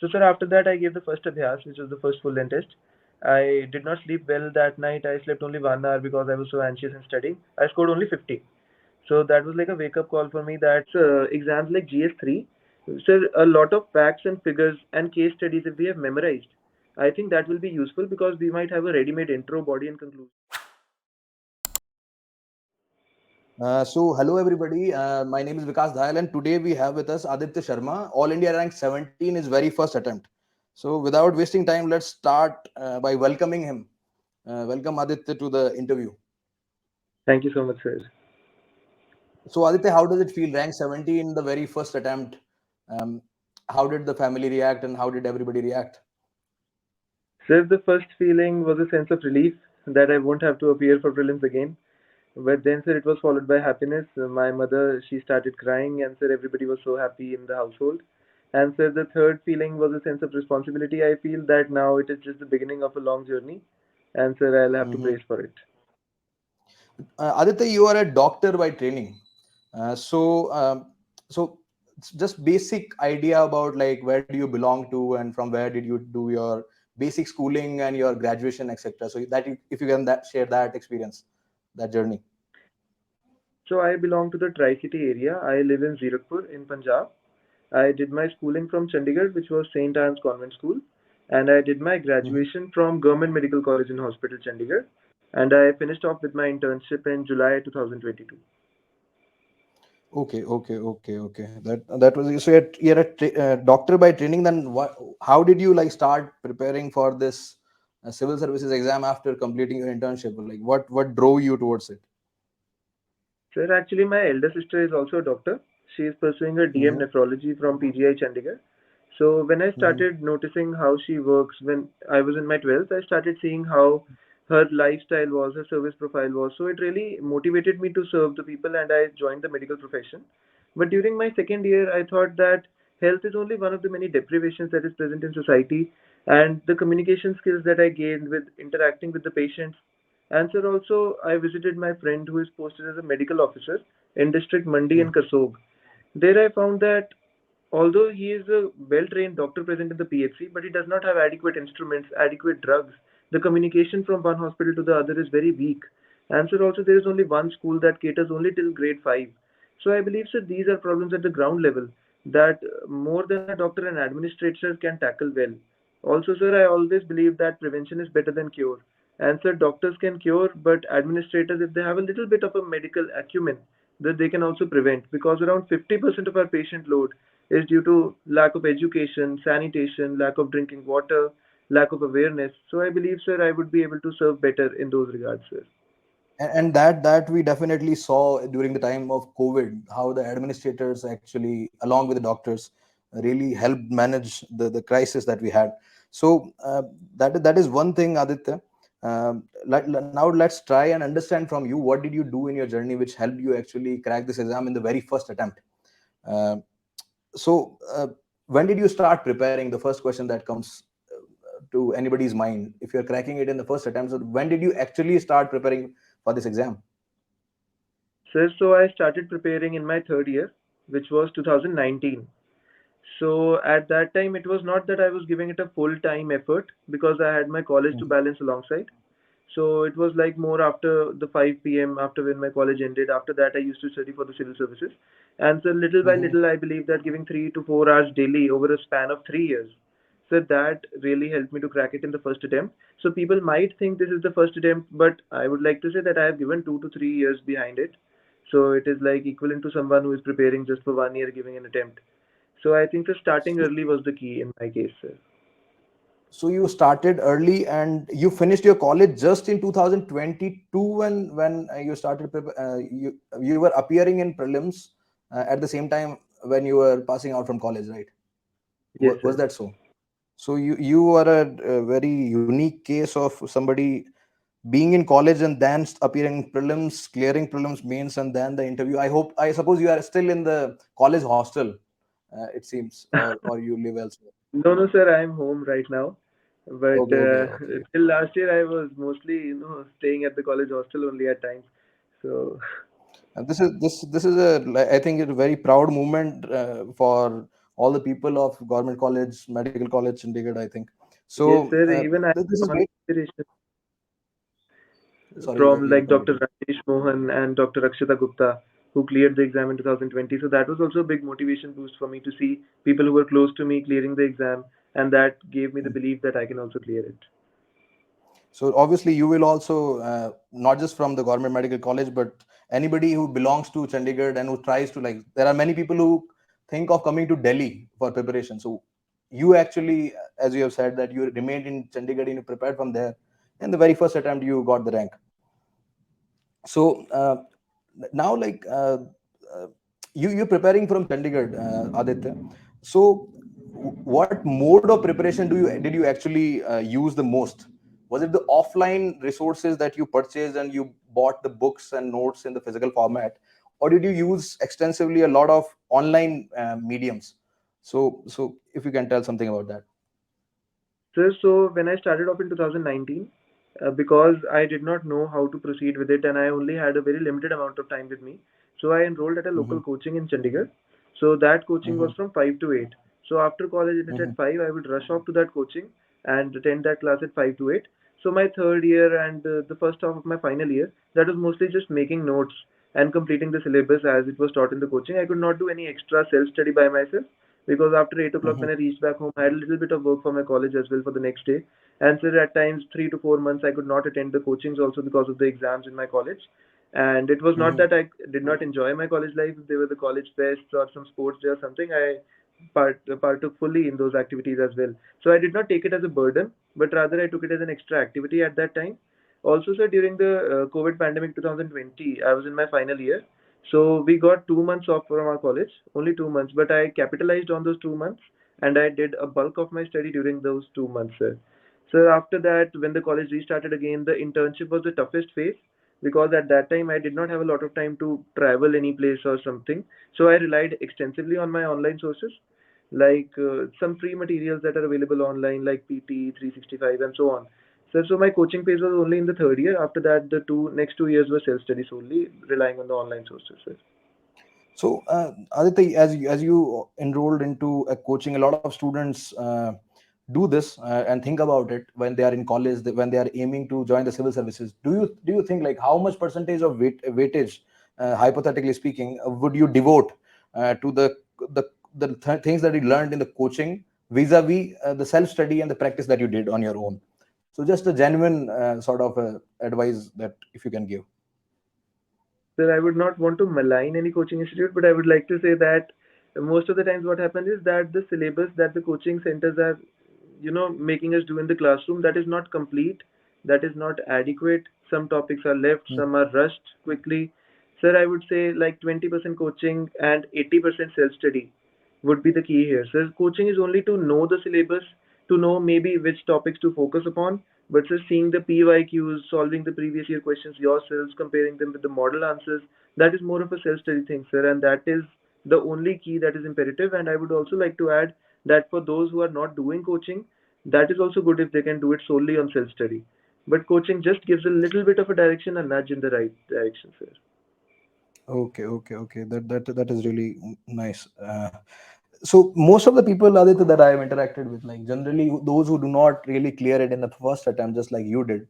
So, sir, after that, I gave the first abhyas, which was the first full length test. I did not sleep well that night. I slept only 1 hour because I was so anxious in studying. I scored only 50. So that was like a wake up call for me that exams like GS3, so a lot of facts and figures and case studies if we have memorized, I think that will be useful because we might have a ready made intro, body, and conclusion. So hello everybody. My name is Vikas Dhayal, and today we have with us Aditya Sharma. All India rank 17 is very first attempt. So without wasting time, let's start by welcoming him. Welcome Aditya to the interview. Thank you so much, sir. So Aditya, how does it feel? Rank 70 in the very first attempt. Um, how did the family react, and how did everybody react? Sir, the first feeling was a sense of relief that I won't have to appear for prelims again. But then, sir, it was followed by happiness. My mother, she started crying, and sir, everybody was so happy in the household. And sir, the third feeling was a sense of responsibility. I feel that now it is just the beginning of a long journey, and sir, I'll have to Mhm. brace for it. Aditya, you are a doctor by training. So just basic idea about like where do you belong to and from where did you do your basic schooling and your graduation, etc. So that if you can share that experience, that journey. So I belong to the Tri-City area. I live in Zirakpur in Punjab. I did my schooling from Chandigarh, which was St. Anne's Convent School, and I did my Mhm. graduation from Government Medical College and Hospital, Chandigarh, and I finished off with my internship in July 2022. Okay. That was so you're a doctor by training. Then what? How did you like start preparing for this civil services exam after completing your internship? Like what drove you towards it? Sir, actually, my elder sister is also a doctor. She is pursuing her DM Mm-hmm. nephrology from PGI Chandigarh. So when I Mm-hmm. started noticing how she works when I was in my 12th, I started seeing how her lifestyle was, her service profile was. So it really motivated me to serve the people and I joined the medical profession. But during my second year, I thought that health is only one of the many deprivations that is present in society and the communication skills that I gained with interacting with the patients. And sir, also I visited my friend who is posted as a medical officer in district Mandi and Kasog. There I found that although he is a well-trained doctor present in the PHC, but he does not have adequate instruments, adequate drugs. The communication from one hospital to the other is very weak. And sir, also there is only one school that caters only till grade 5. So I believe, sir, these are problems at the ground level that more than a doctor and administrator can tackle well. Also, sir, I always believe that prevention is better than cure. And sir, doctors can cure, but administrators, if they have a little bit of a medical acumen, that they can also prevent because around 50% of our patient load is due to lack of education, sanitation, lack of drinking water, lack of awareness. So I believe, sir, I would be able to serve better in those regards, sir. And that we definitely saw during the time of COVID, how the administrators actually along with the doctors really helped manage the crisis that we had. So that is one thing, Aditya. Now let's try and understand from you, what did you do in your journey which helped you actually crack this exam in the very first attempt. uh, so when did you start preparing? The first question that comes to anybody's mind, if you're cracking it in the first attempt, so when did you actually start preparing for this exam? Sir, so I started preparing in my third year, which was 2019. So at that time, it was not that I was giving it a full time effort because I had my college to balance alongside. So it was like more after the 5 p.m. after when my college ended. After that, I used to study for the civil services. And so little by Mhm. little, I believe that giving 3 to 4 hours daily over a span of 3 years. So that really helped me to crack it in the first attempt. So people might think this is the first attempt, but I would like to say that I have given 2 to 3 years behind it. So it is like equivalent to someone who is preparing just for 1 year giving an attempt. So I think the starting So, early was the key in my case, sir. so you started early and you finished your college just in 2022 when you started you were appearing in prelims at the same time when you were passing out from college, right? Yes, Was sir. that so? So you are a very unique case of somebody being in college and then appearing in prelims, clearing prelims, mains, and then the interview. I suppose you are still in the college hostel, it seems, or you live elsewhere. No, no, sir. I'm home right now. But Okay. till last year, I was mostly, staying at the college hostel only at times. So, And this is a I think it's a very proud moment for all the people of Government College, Medical College, Chandigarh, I think. So Yes, sir. Even I this is have great. inspiration Sorry, from you like continue. Dr. Rajesh Mohan and Dr. Akshata Gupta, who cleared the exam in 2020. So that was also a big motivation boost for me to see people who were close to me clearing the exam, and that gave me the belief that I can also clear it. So obviously, you will also not just from the Government Medical College, but anybody who belongs to Chandigarh and who tries to, like, there are many people who think of coming to Delhi for preparation. So you actually, as you have said, that you remained in Chandigarh and you prepared from there. And the very first attempt, you got the rank. So now, like, you're preparing from Chandigarh, Aditya. So what mode of preparation did you actually use the most? Was it the offline resources that you purchased and you bought the books and notes in the physical format, or did you use extensively a lot of online mediums? So if you can tell something about that. So when I started off in 2019, because I did not know how to proceed with it and I only had a very limited amount of time with me, so I enrolled at a Mm-hmm. local coaching in Chandigarh. So that coaching Mm-hmm. was from 5 to 8. So after college ended Mm-hmm. at 5, I would rush off to that coaching and attend that class at 5 to 8. So my third year and the first half of my final year, that was mostly just making notes and completing the syllabus as it was taught in the coaching. I could not do any extra self study by myself because after 8 o'clock Mm-hmm. when I reached back home, I had a little bit of work for my college as well for the next day. And so at times, 3 to 4 months, I could not attend the coachings also because of the exams in my college. And it was not Mm-hmm. that I did not enjoy my college life. If they were the college fests or some sports day or something, I partook fully in those activities as well. So I did not take it as a burden, but rather I took it as an extra activity at that time. Also, sir, during the COVID pandemic 2020, I was in my final year. So we got 2 months off from our college, only 2 months, but I capitalized on those 2 months and I did a bulk of my study during those 2 months, sir. So after that, when the college restarted again, the internship was the toughest phase because at that time I did not have a lot of time to travel any place or something. So I relied extensively on my online sources like some free materials that are available online like PT, 365 and so on. So my coaching phase was only in the third year. After that, the next 2 years were self-study solely, relying on the online sources, sir. So, Aditya, as you enrolled into a coaching, a lot of students do this and think about it when they are in college, when they are aiming to join the civil services. Do you think, like, how much percentage of weightage, hypothetically speaking, would you devote to the things that you learned in the coaching vis-a-vis the self study and the practice that you did on your own? So, just a genuine sort of advice that if you can give. Sir, I would not want to malign any coaching institute, but I would like to say that most of the times what happens is that the syllabus that the coaching centers are, making us do in the classroom, that is not complete, that is not adequate. Some topics are left, some are rushed quickly. Sir, I would say like 20% coaching and 80% self-study would be the key here. So coaching is only to know the syllabus, to know maybe which topics to focus upon, but just seeing the PYQs, solving the previous year questions yourselves, comparing them with the model answers, that is more of a self-study thing, sir, and that is the only key that is imperative. And I would also like to add that for those who are not doing coaching, that is also good if they can do it solely on self-study. But coaching just gives a little bit of a direction, a nudge in the right direction, sir. Okay. That is really nice. So most of the people, Aditya, that I have interacted with, like, generally those who do not really clear it in the first attempt, just like you did.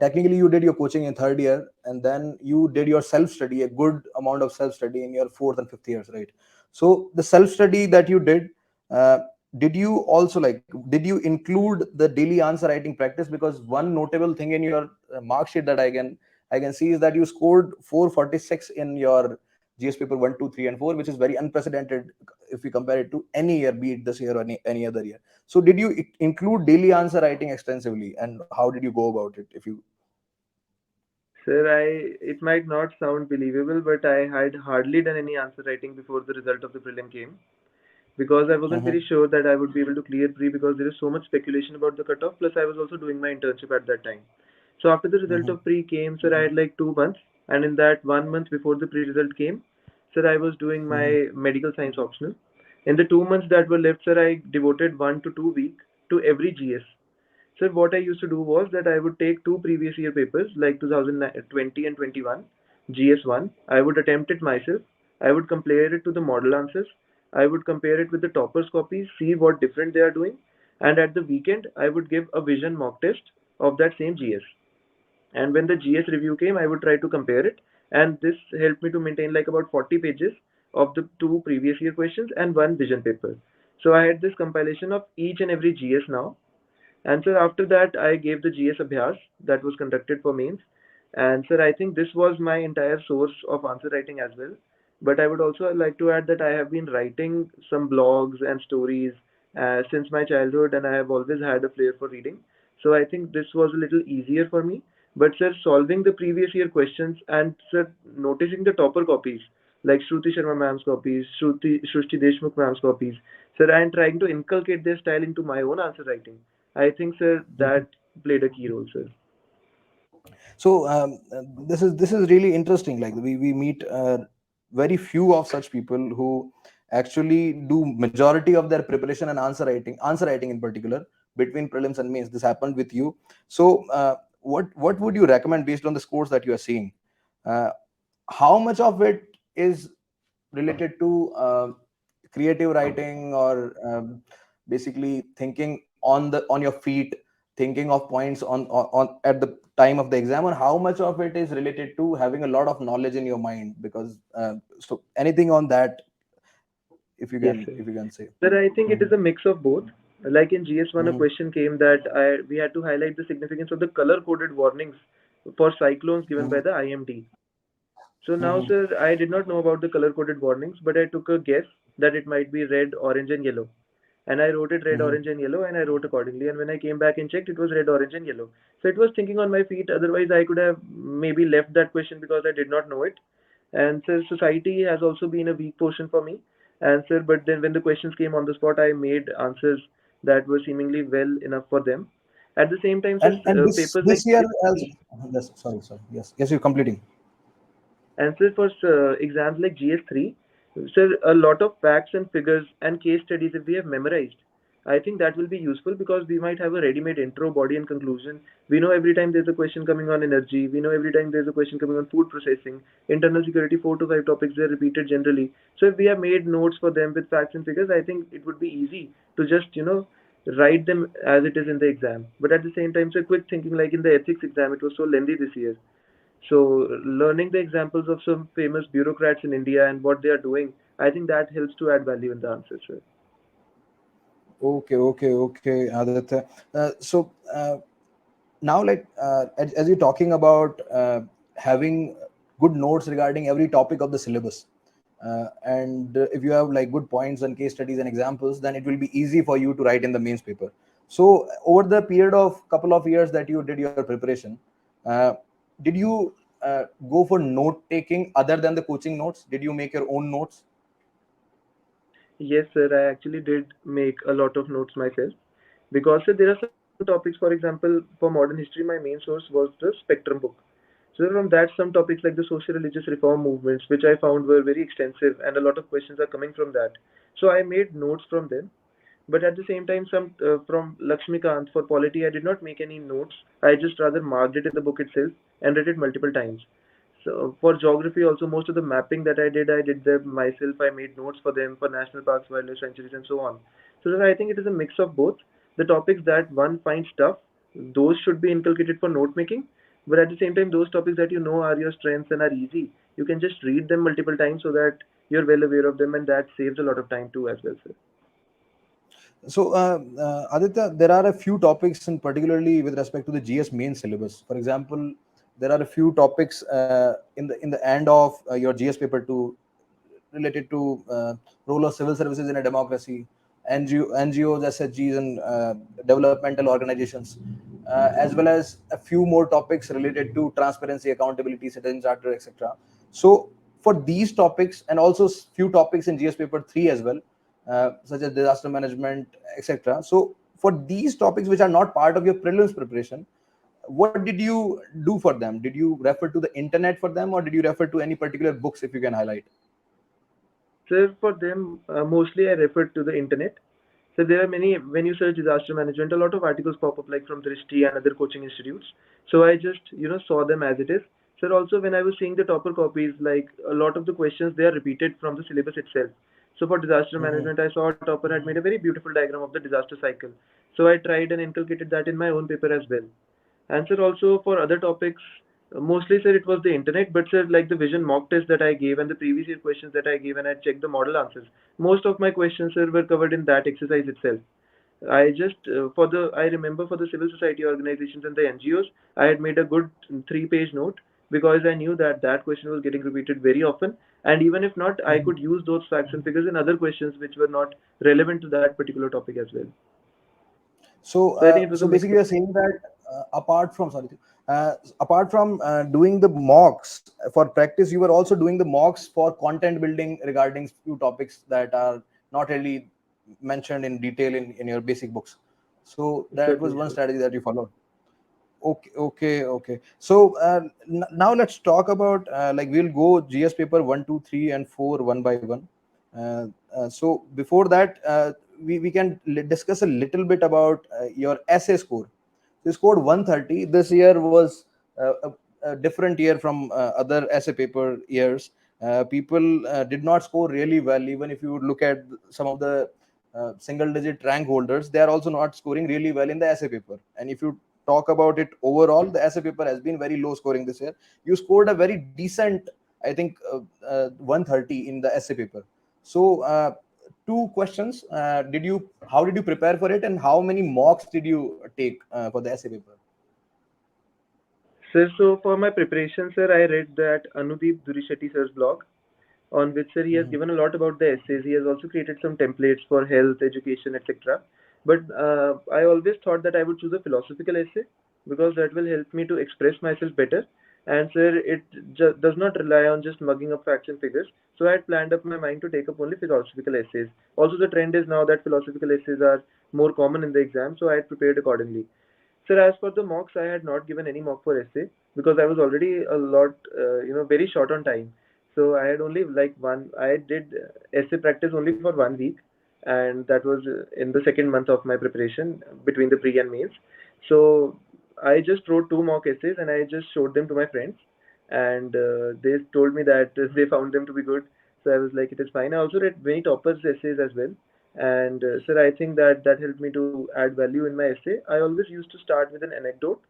Technically, you did your coaching in third year, and then you did your self study, a good amount of self study in your fourth and fifth years, right? So the self study that you did, uh, did you also, like, did you include the daily answer writing practice? Because one notable thing in your mark sheet that I can see is that you scored 446 in your GS paper 1, 2, 3, and 4, which is very unprecedented if we compare it to any year, be it this year or any other year. So, did you include daily answer writing extensively, and how did you go about it? If you. Sir, it might not sound believable, but I had hardly done any answer writing before the result of the prelim came because I wasn't Mhm, very sure that I would be able to clear pre because there is so much speculation about the cutoff. Plus, I was also doing my internship at that time. So after the result mhm, of pre came, sir, I had like 2 months, and in that 1 month before the pre result came, sir, I was doing mhm, my medical science optional. In the 2 months that were left, sir, I devoted 1 to 2 week to every GS. So what I used to do was that I would take two previous year papers like 2020 and 21 GS1. I would attempt it myself. I would compare it to the model answers. I would compare it with the toppers copies, see what different they are doing, and at the weekend I would give a vision mock test of that same GS. And when the GS review came, I would try to compare it, and this helped me to maintain like about 40 pages of the two previous year questions and one vision paper. So I had this compilation of each and every GS now, and sir, after that, I gave the GS Abhyas that was conducted for mains. And sir, I think this was my entire source of answer writing as well. But I would also like to add that I have been writing some blogs and stories since my childhood, and I have always had a flair for reading. So I think this was a little easier for me. But sir, solving the previous year questions and sir, noticing the topper copies like Shruti Sharma ma'am's copies, Shruti Deshmukh ma'am's copies, sir, I am trying to inculcate their style into my own answer writing. I think, sir, that played a key role, sir. So this is really interesting. Like we meet very few of such people who actually do majority of their preparation and answer writing in particular between prelims and mains. This happened with you. So what would you recommend based on the scores that you are seeing? uh, how much of it is related to creative writing, or basically thinking on your feet, thinking of points on at the time of the exam, or how much of it is related to having a lot of knowledge in your mind? Because so anything on that, if you Yes, can sir. if you can say. Sir, I think it Hmm. is a mix of both. Like in GS1, a Hmm. question came that we had to highlight the significance of the color-coded warnings for cyclones given by Hmm. the IMD. So now, Hmm. sir, I did not know about the color-coded warnings, but I took a guess that it might be red, orange, and yellow. And I wrote it red, Hmm. orange, and yellow, and I wrote accordingly. And when I came back and checked, it was red, orange, and yellow. So it was thinking on my feet. Otherwise, I could have maybe left that question because I did not know it. And sir, society has also been a weak portion for me. And sir, but then when the questions came on the spot, I made answers that were seemingly well enough for them. At the same time, sir, And this papers this like year also. GS3. Yes, sorry, yes, you're completing. And sir, for exams like GS3, sir, a lot of facts and figures and case studies, if we have memorized, I think that will be useful because we might have a ready-made intro, body, and conclusion. We know every time there's a question coming on energy. We know every time there's a question coming on food processing, internal security, 4 to 5 topics, they're repeated generally. So if we have made notes for them with facts and figures, I think it would be easy to just, write them as it is in the exam. But at the same time, so quick thinking, like in the ethics exam, it was so lengthy this year. So learning the examples of some famous bureaucrats in India and what they are doing, I think that helps to add value in the answers, sir. Okay, Aditya. So now, like as you're talking about having good notes regarding every topic of the syllabus, and if you have like good points and case studies and examples, then it will be easy for you to write in the mains paper. So over the period of couple of years that you did your preparation, uh, did you go for note taking other than the coaching notes? Did you make your own notes? Yes, sir, I actually did make a lot of notes myself because sir, there are some topics, for example, for modern history, my main source was the Spectrum book. So from that, some topics like the social religious reform movements, which I found were very extensive, and a lot of questions are coming from that. So I made notes from them. But at the same time, some from Lakshmikant for polity, I did not make any notes. I just rather marked it in the book itself and read it multiple times. So for geography also, most of the mapping that I did them myself. I made notes for them for national parks, wildlife sanctuaries, and so on. So I think it is a mix of both. The topics that one finds tough, those should be inculcated for note making. But at the same time, those topics that you know are your strengths and are easy, you can just read them multiple times so that you're well aware of them, and that saves a lot of time too as well, sir. So, Aditya, there are a few topics, and particularly with respect to the GS main syllabus. For example, there are a few topics in the end of your GS paper two related to role of civil services in a democracy, NGOs, SHGs, and developmental organizations, as well as a few more topics related to transparency, accountability, citizen charter, etc. So, for these topics, and also few topics in GS paper three as well, such as disaster management, etc. So, for these topics which are not part of your prelims preparation, what did you do for them? Did you refer to the internet for them, or did you refer to any particular books, if you can highlight? So for them, mostly I referred to the internet. So there are many, when you search disaster management, a lot of articles pop up like from Drishti and other coaching institutes. So I just, saw them as it is. So also when I was seeing the topper copies, like a lot of the questions, they are repeated from the syllabus itself. So for disaster Mm-hmm. management, I saw a topper had made a very beautiful diagram of the disaster cycle. So I tried and inculcated that in my own paper as well. And sir, also for other topics, mostly sir, it was the internet, but sir, like the vision mock test that I gave and the previous year questions that I gave and I checked the model answers, most of my questions sir were covered in that exercise itself. I just I remember for the civil society organizations and the NGOs, I had made a good 3-page note because I knew that that question was getting repeated very often, and even if not, I could use those facts and figures in other questions which were not relevant to that particular topic as well. So, So I think it was a so mix basically, of. you're saying that apart from doing the mocks for practice, you were also doing the mocks for content building regarding few topics that are not really mentioned in detail in your basic books. So that was Certainly, one sure. strategy that you followed. Okay. So now let's talk about like we'll go GS paper 1, 2, 3, and 4 one by one. So before that, we can discuss a little bit about your essay score. You scored 130. This year was a different year from other essay paper years. People did not score really well. Even if you look at some of the single digit rank holders, they are also not scoring really well in the essay paper. And if you talk about it overall, the essay paper has been very low scoring this year. You scored a very decent, I think, 130 in the essay paper. So, two questions: how did you prepare for it, and how many mocks did you take for the essay paper? Sir, so for my preparation, sir, I read that Anudeep Durishetty sir's blog, on which sir he has Mhm. given a lot about the essays. He has also created some templates for health, education, etc. But I always thought that I would choose a philosophical essay because that will help me to express myself better. And sir, it does not rely on just mugging up facts and figures. So I had planned up my mind to take up only philosophical essays. Also, the trend is now that philosophical essays are more common in the exam, so I had prepared accordingly. Sir, as for the mocks, I had not given any mock for essay because I was already a lot, very short on time. So I had only like one. I did essay practice only for 1 week, and that was in the second month of my preparation between the pre and mains. So I just wrote 2 mock essays and I just showed them to my friends, and they told me that they found them to be good. So I was like, it is fine. I also read many toppers' essays as well, and sir, I think that that helped me to add value in my essay. I always used to start with an anecdote,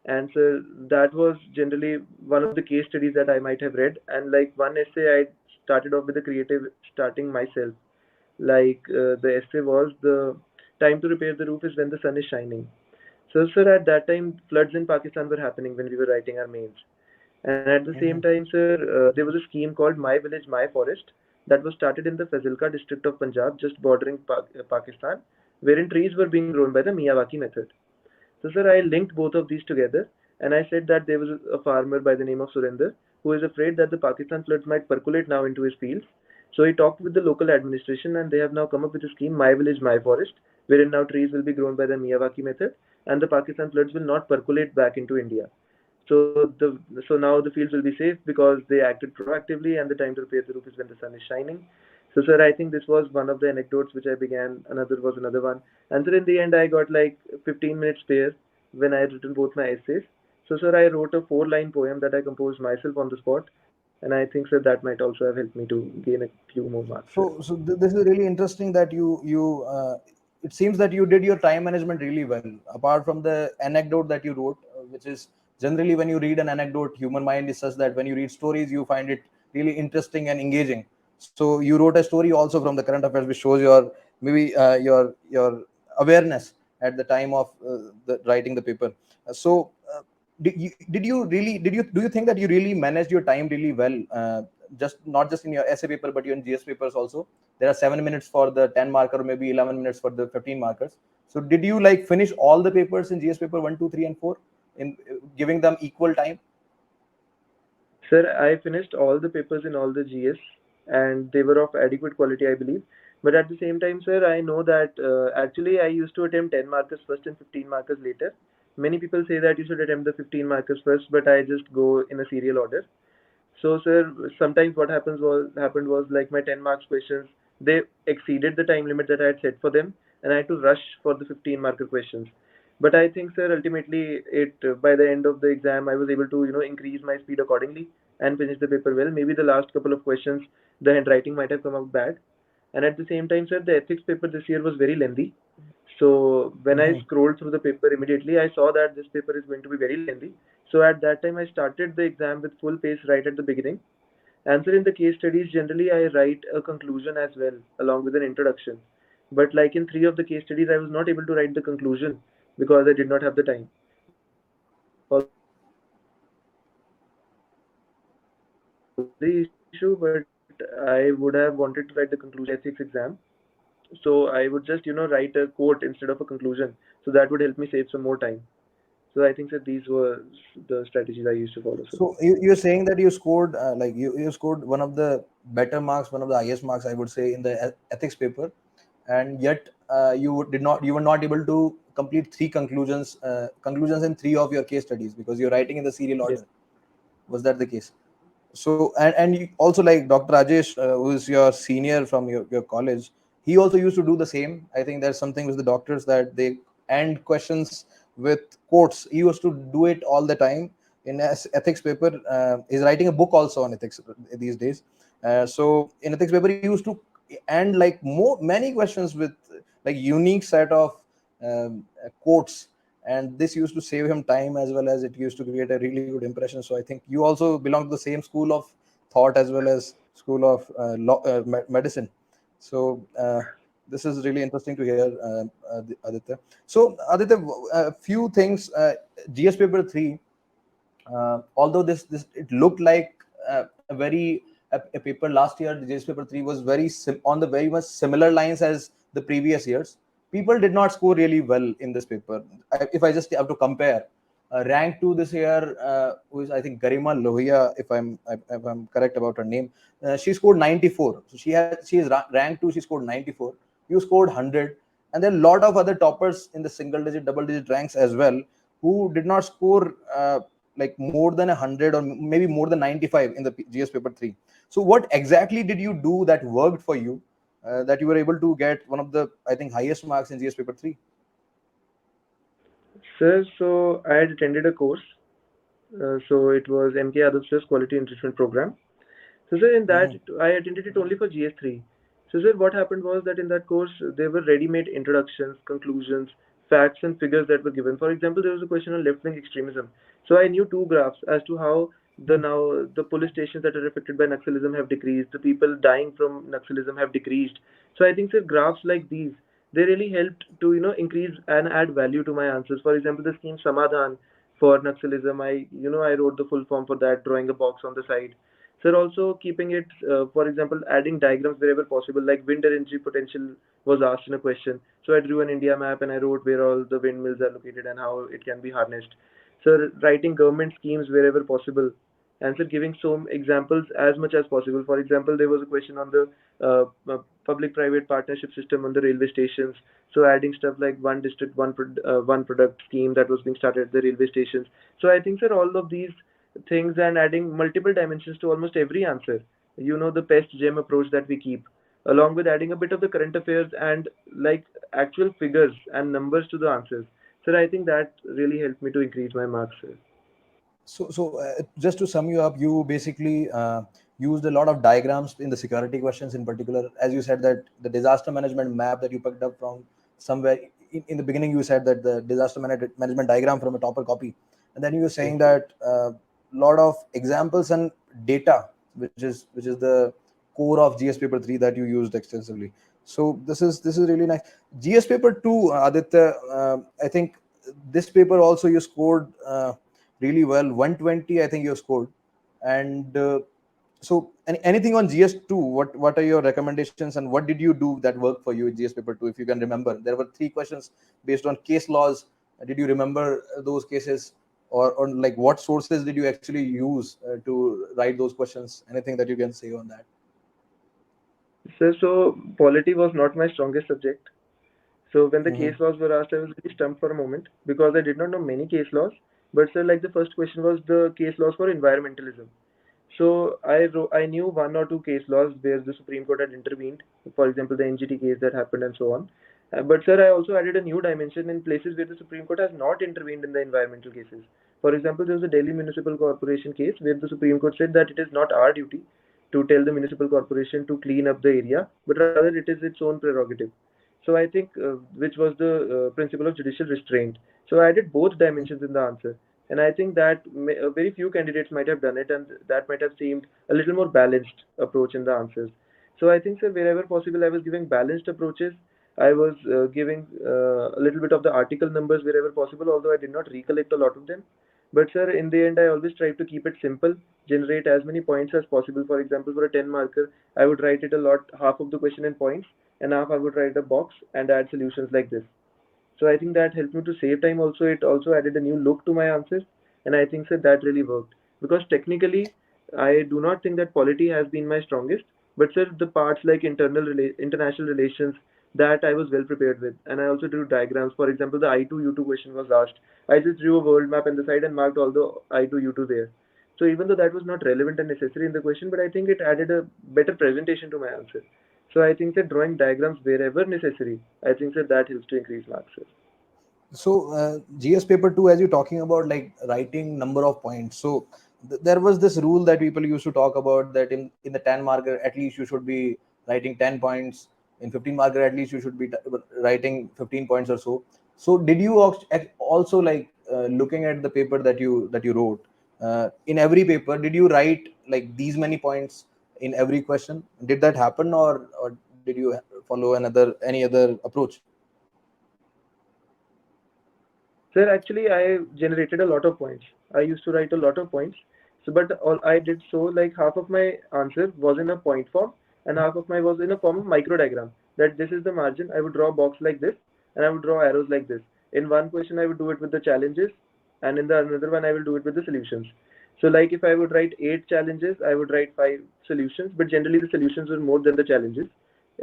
and so that was generally one of the case studies that I might have read. And like one essay, I started off with a creative starting myself. Like the essay was the time to repair the roof is when the sun is shining. So, sir, at that time, floods in Pakistan were happening when we were writing our mains. And at the same Mhm. time, sir, there was a scheme called My Village, My Forest that was started in the Fazilka district of Punjab, just bordering Pakistan, wherein trees were being grown by the Miyawaki method. So, sir, I linked both of these together and I said that there was a farmer by the name of Surinder who is afraid that the Pakistan floods might percolate now into his fields. So he talked with the local administration and they have now come up with a scheme, My Village, My Forest, wherein now trees will be grown by the Miyawaki method and the Pakistan floods will not percolate back into India. So now the fields will be safe because they acted proactively, and the time to repair the roof is when the sun is shining. So, sir, I think this was one of the anecdotes which I began. Another was another one, and sir, in the end, I got like 15 minutes spare when I had written both my essays. So, sir, I wrote a 4-line poem that I composed myself on the spot, and I think, sir, that might also have helped me to gain a few more marks, sir. So this is really interesting that you it seems that you did your time management really well. Apart from the anecdote that you wrote, which is generally when you read an anecdote, human mind is such that when you read stories, you find it really interesting and engaging. So you wrote a story also from the current affairs, which shows your maybe your awareness at the time of the writing the paper. Did you do you think that you really managed your time really well? Just not just in your essay paper but your GS papers also. There are 7 minutes for the 10 marker, or maybe 11 minutes for the 15 markers. So did you like finish all the papers in GS paper 1, 2, 3, and 4 in giving them equal time? Sir, I finished all the papers in all the GS and they were of adequate quality, I believe. But at the same time, sir, I know that actually I used to attempt 10 markers first and 15 markers later. Many people say that you should attempt the 15 markers first, but I just go in a serial order. So, sir, sometimes what happened was like my 10 marks questions, they exceeded the time limit that I had set for them, and I had to rush for the 15 marker questions. But I think, sir, ultimately, it by the end of the exam, I was able to increase my speed accordingly and finish the paper well. Maybe the last couple of questions, the handwriting might have come out bad, And at the same time, sir, the ethics paper this year was very lengthy. So when I Hmm. scrolled through the paper immediately, I saw that this paper is going to be very lengthy. So at that time, I started the exam with full pace right at the beginning. Answering the case studies, generally I write a conclusion as well, along with an introduction. But like in three of the case studies, I was not able to write the conclusion because I did not have the time. Although I did not know the issue, but I would have wanted to write the conclusion in the ethics exam. So I would just, write a quote instead of a conclusion. So that would help me save some more time. So I think that these were the strategies I used to follow, sir. So you're saying that you scored like you scored one of the better marks, one of the highest marks, I would say, in the ethics paper, and yet you were not able to complete three conclusions in three of your case studies because you're writing in the serial Yes, order. Was that the case? So and you also, like Dr. Rajesh, who is your senior from your college, he also used to do the same. I think there's something with the doctors that they end questions with quotes. He used to do it all the time in ethics paper. He's writing a book also on ethics these days. So in ethics paper he used to end like many questions with like unique set of quotes, and this used to save him time as well as it used to create a really good impression. So I think you also belong to the same school of thought as well as school of medicine. So this is really interesting to hear, Aditya. So Aditya, a few things. GS paper 3, although this it looked like a paper last year, the JS paper 3 was on the very much similar lines as the previous years. People did not score really well in this paper. If I just have to compare, rank 2 this year, who is I think Garima Lohia, if I'm correct about her name, she scored 94. So she is rank 2. She scored 94. You scored 100, and there are a lot of other toppers in the single digit, double digit ranks as well who did not score like more than 100 or maybe more than 95 in the GS paper 3. So what exactly did you do that worked for you, that you were able to get one of the, I think, highest marks in GS paper 3? sir. So I had attended a course. So it was MK Aditya's Quality Enrichment Program. So sir, in that Hmm. I attended it only for GS3. So sir, what happened was that in that course there were ready-made introductions, conclusions, facts and figures that were given. For example, there was a question on left-wing extremism. So I knew two graphs as to how the police stations that are affected by Naxalism have decreased, the people dying from Naxalism have decreased. So I think sir, graphs like these they really helped to increase and add value to my answers. For example, the scheme Samadhan for Naxalism, I wrote the full form for that, drawing a box on the side. Sir, also keeping it, for example, adding diagrams wherever possible, like wind energy potential was asked in a question. So I drew an India map and I wrote where all the windmills are located and how it can be harnessed. Sir, writing government schemes wherever possible. And sir, giving some examples as much as possible. For example, there was a question on the public-private partnership system on the railway stations. So adding stuff like one district, one product scheme that was being started at the railway stations. So I think, sir, all of these things and adding multiple dimensions to almost every answer. The pest gem approach that we keep, along with adding a bit of the current affairs and like actual figures and numbers to the answers. Sir, I think that really helped me to increase my marks, sir. So just to sum you up, you basically used a lot of diagrams in the security questions in particular. As you said, that the disaster management map that you picked up from somewhere in the beginning, you said that the management diagram from a topper copy, and then you were Yes, saying that a lot of examples and data, which is the core of GS paper 3 that you used extensively. So this is really nice. GS paper 2, Aditya, I think this paper also you scored really well. 120, I think you scored. And so anything on GS2, what are your recommendations and what did you do that worked for you in GS paper 2, if you can remember? There were three questions based on case laws. Did you remember those cases, or like what sources did you actually use to write those questions? Anything that you can say on that? sir. So polity was not my strongest subject. So when the case Hmm. laws were asked, I was very stumped for a moment because I did not know many case laws. But sir, like the first question was the case laws for environmentalism. So I knew one or two case laws where the Supreme Court had intervened, for example, the NGT case that happened and so on. But sir, I also added a new dimension in places where the Supreme Court has not intervened in the environmental cases. For example, there was a Delhi Municipal Corporation case where the Supreme Court said that it is not our duty to tell the municipal corporation to clean up the area, but rather it is its own prerogative. So I think, which was the principle of judicial restraint. So I added both dimensions in the answer, and I think that very few candidates might have done it, and that might have seemed a little more balanced approach in the answers. So I think, sir, wherever possible, I was giving balanced approaches. I was giving a little bit of the article numbers wherever possible, although I did not recollect a lot of them. But sir, in the end, I always try to keep it simple, generate as many points as possible. For example, for a 10 marker, I would write it a lot, half of the question in points, and half I would write a box and add solutions like this. So I think that helped me to save time also. It also added a new look to my answers, and I think, sir, that really worked. Because technically, I do not think that polity has been my strongest, but sir, the parts like international relations, that I was well prepared with, and I also drew diagrams. For example, the I2 U2 question was asked. I just drew a world map on the side and marked all the I2 U2 there. So even though that was not relevant and necessary in the question, but I think it added a better presentation to my answer. So I think that drawing diagrams wherever necessary, I think that that helps to increase marks, sir. So GS paper 2, as you're talking about like writing number of points, so there was this rule that people used to talk about, that in the 10 marker at least you should be writing 10 points, in 15 marker at least you should be writing 15 points or so. So did you also like looking at the paper that you wrote, in every paper did you write like these many points in every question? Did that happen, or did you follow any other approach? Sir, actually, I generated a lot of points. I used to write a lot of points. So, but all I did so, like half of my answer was in a point form, and half of my was in a form of micro diagram. That this is the margin. I would draw a box like this, and I would draw arrows like this. In one question, I would do it with the challenges, and in the another one, I will do it with the solutions. So, like if I would write 8 challenges, I would write 5 solutions. But generally, the solutions were more than the challenges.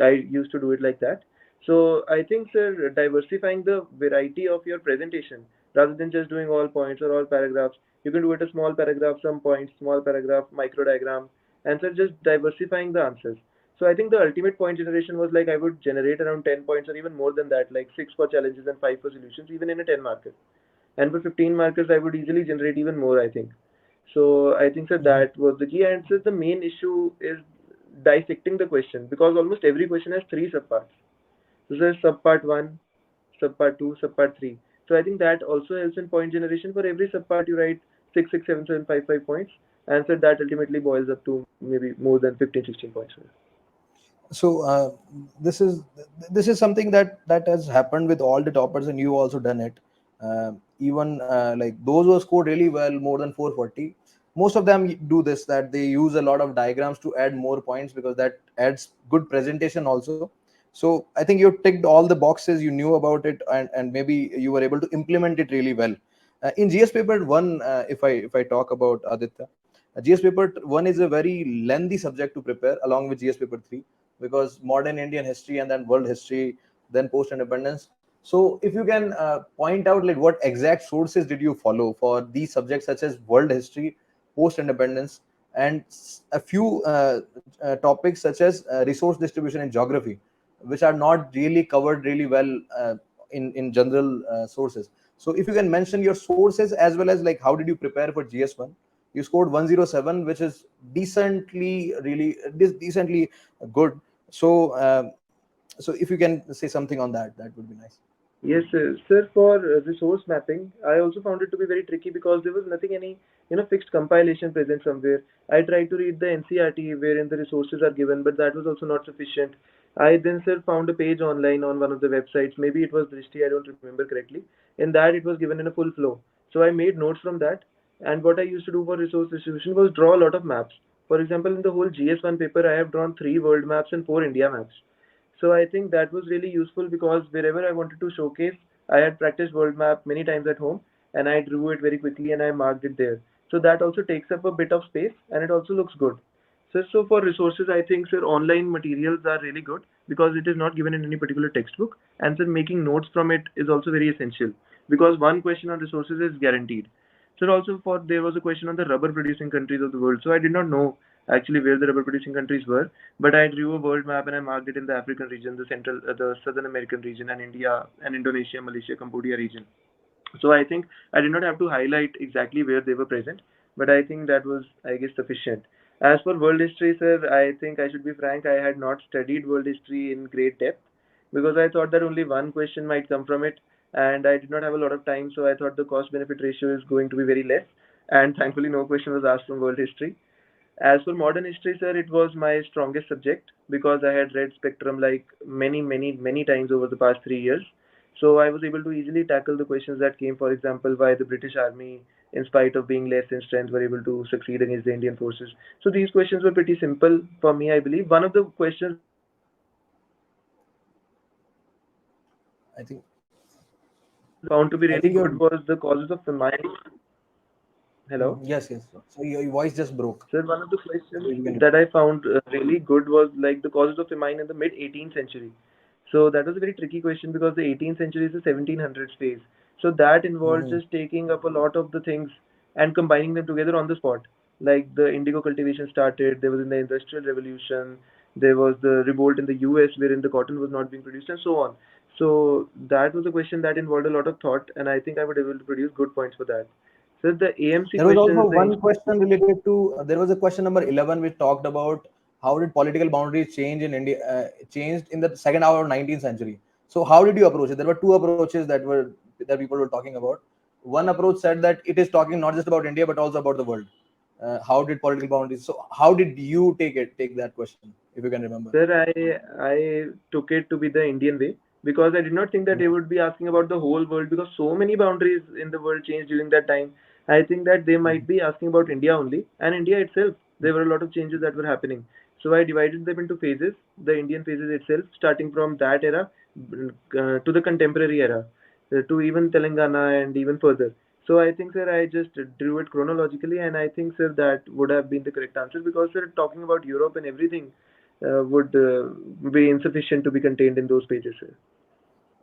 I used to do it like that. So I think, sir, diversifying the variety of your presentation rather than just doing all points or all paragraphs, you can do it a small paragraph, some points, small paragraph, micro diagram, and sir, just diversifying the answers. So I think the ultimate point generation was like I would generate around 10 points or even more than that, like 6 for challenges and 5 for solutions, even in a 10 marker. And for 15 markers, I would easily generate even more, I think. So I think, sir, that was the key. And sir, the main issue is dissecting the question because almost every question has 3 subparts. So there's subpart 1, subpart 2, subpart 3. So I think that also helps in point generation. For every subpart, you write 6, 6, 7, 7, 5, 5 points. And so that ultimately boils up to maybe more than 15, 16 points. So this is this is something that has happened with all the toppers, and you also done it. Even like those who scored really well, more than 440, most of them do this, that they use a lot of diagrams to add more points, because that adds good presentation also. So I think you ticked all the boxes, you knew about it, and maybe you were able to implement it really well. In GS paper 1, if I talk about Aditya, GS paper 1 is a very lengthy subject to prepare along with GS paper 3, because modern Indian history and then world history, then post independence. So if you can point out like what exact sources did you follow for these subjects such as world history, post independence, and a few topics such as resource distribution and geography, which are not really covered really well in general sources. So if you can mention your sources as well as like how did you prepare for GS1. You scored 107, which is decently good. So so if you can say something on that, that would be nice. Yes, sir. Sir, for resource mapping, I also found it to be very tricky because there was nothing any, fixed compilation present somewhere. I tried to read the NCRT wherein the resources are given, but that was also not sufficient. I then, sir, found a page online on one of the websites. Maybe it was Drishti, I don't remember correctly. In that, it was given in a full flow. So I made notes from that. And what I used to do for resource distribution was draw a lot of maps. For example, in the whole GS1 paper, I have drawn 3 world maps and 4 India maps. So I think that was really useful because wherever I wanted to showcase, I had practiced world map many times at home and I drew it very quickly and I marked it there. So that also takes up a bit of space and it also looks good. So for resources, I think sir, online materials are really good because it is not given in any particular textbook, and sir, making notes from it is also very essential because one question on resources is guaranteed. So also for there was a question on the rubber producing countries of the world. So I did not know actually where the rubber producing countries were, but I drew a world map and I marked it in the African region, the Southern American region, and India and Indonesia, Malaysia, Cambodia region. So I think I did not have to highlight exactly where they were present, but I think that was, I guess, sufficient. As for world history, sir, I think I should be frank, I had not studied world history in great depth because I thought that only one question might come from it and I did not have a lot of time, so I thought the cost benefit ratio is going to be very less. And thankfully, no question was asked from world history. As for modern history, sir, it was my strongest subject because I had read Spectrum like many, many, many times over the past 3 years. So I was able to easily tackle the questions that came, for example, why the British Army, in spite of being less in strength, were able to succeed against the Indian forces. So these questions were pretty simple for me, I believe. One of the questions that I found to be really good was the causes of famine. I think I Hello? think your Hello? yes, yes. So your voice just broke. Sir, one of the So questions if you can. that I found really good was like the causes of famine in the mid 18th century. So that was a very tricky question because the 18th century is the 1700s phase. So that involved Mhm. just taking up a lot of the things and combining them together on the spot. Like the indigo cultivation started, there was in the Industrial Revolution, there was the revolt in the US wherein the cotton was not being produced, and so on. So that was a question that involved a lot of thought, and I think I would be able to produce good points for that. So the AMC There was also questions, the one question related to. There was a question number 11 which talked about how did political boundaries change in India, changed in the second hour of 19th century. So how did you approach it? There were two approaches that people were talking about. One approach said that it is talking not just about India but also about the world. How did political boundaries? So how did you take that question, if you can remember? Sir, I took it to be the Indian way because I did not think that they would be asking about the whole world because so many boundaries in the world changed during that time. I think that they might be asking about India only and India itself. There were a lot of changes that were happening. So I divided them into phases, the Indian phases itself, starting from that era to the contemporary era, to even Telangana and even further. So I think, sir, I just drew it chronologically, and I think, sir, that would have been the correct answer because, sir, talking about Europe and everything would be insufficient to be contained in those pages, sir.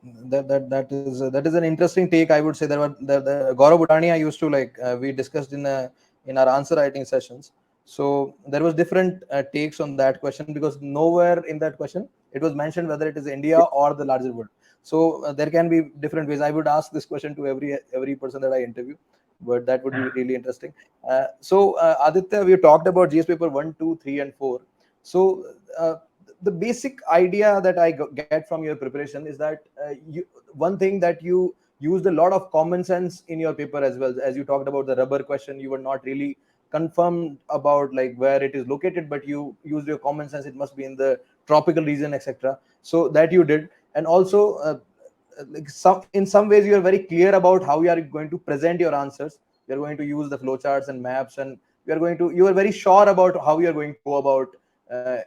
That is an interesting take. I would say there were the Gaurav Bhutani I used to like. We discussed in our answer writing sessions. So there was different takes on that question because nowhere in that question it was mentioned whether it is India or the larger world. So there can be different ways. I would ask this question to every person that I interview, but that would be really interesting. So Aditya, we talked about GS paper 1, 2, 3, and 4. So the basic idea that I get from your preparation is that one thing that you used a lot of common sense in your paper as well. As you talked about the rubber question, you were not really confirmed about like where it is located, but you used your common sense. It must be in the tropical region, etc. So that you did. And also like in some ways you are very clear about how you are going to present your answers. You are going to use the flowcharts and maps, and you are very sure about how you are going to go about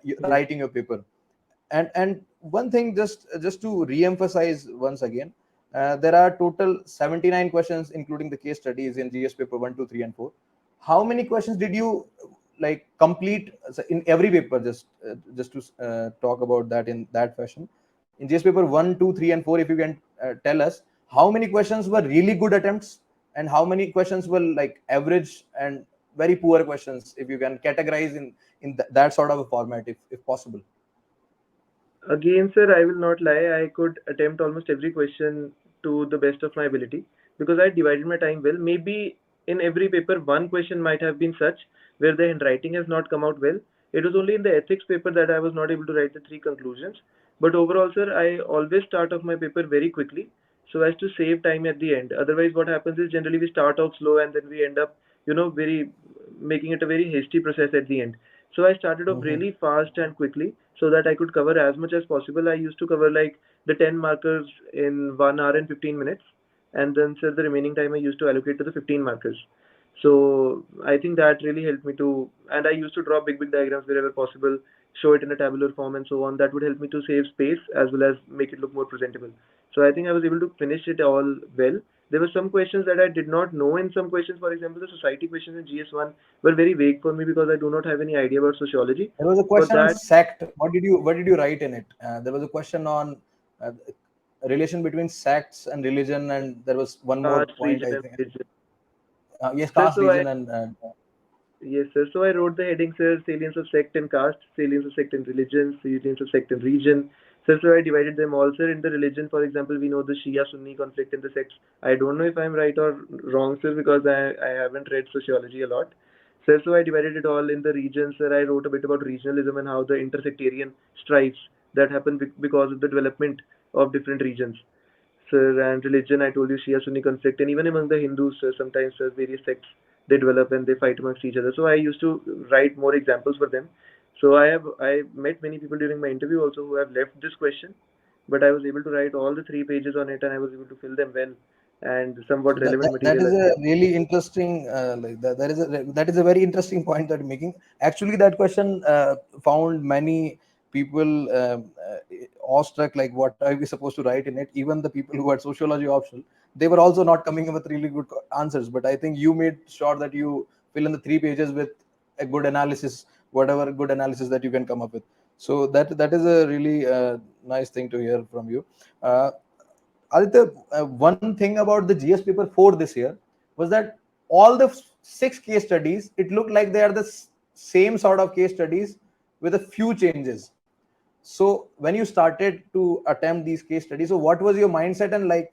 Yes. writing your paper. And one thing, just to re-emphasize once again, there are total 79 questions including the case studies in GS paper 1, 2, 3, and 4. How many questions did you like complete in every paper? Just to talk about that in that fashion, in GS paper 1, 2, 3, and 4, if you can tell us how many questions were really good attempts and how many questions were like average and very poor questions, if you can categorize in that sort of a format, if possible. Again, sir, I will not lie. I could attempt almost every question to the best of my ability because I divided my time well. Maybe in every paper, one question might have been such where the handwriting has not come out well. It was only in the ethics paper that I was not able to write the three conclusions. But overall, sir, I always start off my paper very quickly so as to save time at the end. Otherwise, what happens is generally we start off slow and then we end up, very making it a very hasty process at the end. So I started off Mhm. really fast and quickly so that I could cover as much as possible. I used to cover like the 10 markers in 1 hour and 15 minutes, and then sir, the remaining time I used to allocate to the 15 markers. So I think that really helped me to, and I used to draw big, big diagrams wherever possible, show it in a tabular form and so on. That would help me to save space as well as make it look more presentable. So I think I was able to finish it all well. There were some questions that I did not know in some questions. For example, the society questions in GS1 were very vague for me because I do not have any idea about sociology. There was a For question on that, sect. What did you write in it? There was a question on uh, relation between sects and religion, and there was one more caste, point, region, I and think. religion. Yes, Sir, caste, so I region, and yes, sir. So I wrote the heading, sir, salience of sect and caste, salience of sect and religion, salience of sect and region. Sir, so I divided them all, sir. In the religion, for example, we know the Shia-Sunni conflict in the sects. I don't know if I'm right or wrong, sir, because I haven't read sociology a lot. So I divided it all in the regions where I wrote a bit about regionalism and how the intersectarian strifes that happen because of the development of different regions. So, and religion, I told you Shia Sunni conflict, and even among the Hindus, sometimes various sects they develop and they fight amongst each other. So I used to write more examples for them. So I met many people during my interview also who have left this question, but I was able to write all the 3 pages on it, and I was able to fill them well and So somewhat that, relevant that material is as a well. really interesting that is a very interesting point that you're making. Actually, that question found many people awestruck, like what are we supposed to write in it. Even the people who had sociology optional, they were also not coming up with really good answers. But I think you made sure that you fill in the 3 pages with a good analysis, whatever good analysis that you can come up with. So that is a really nice thing to hear from you. Aditya, one thing about the GS paper 4 this year was that all the 6 case studies, it looked like they are the same sort of case studies with a few changes. So when you started to attempt these case studies, so what was your mindset, and like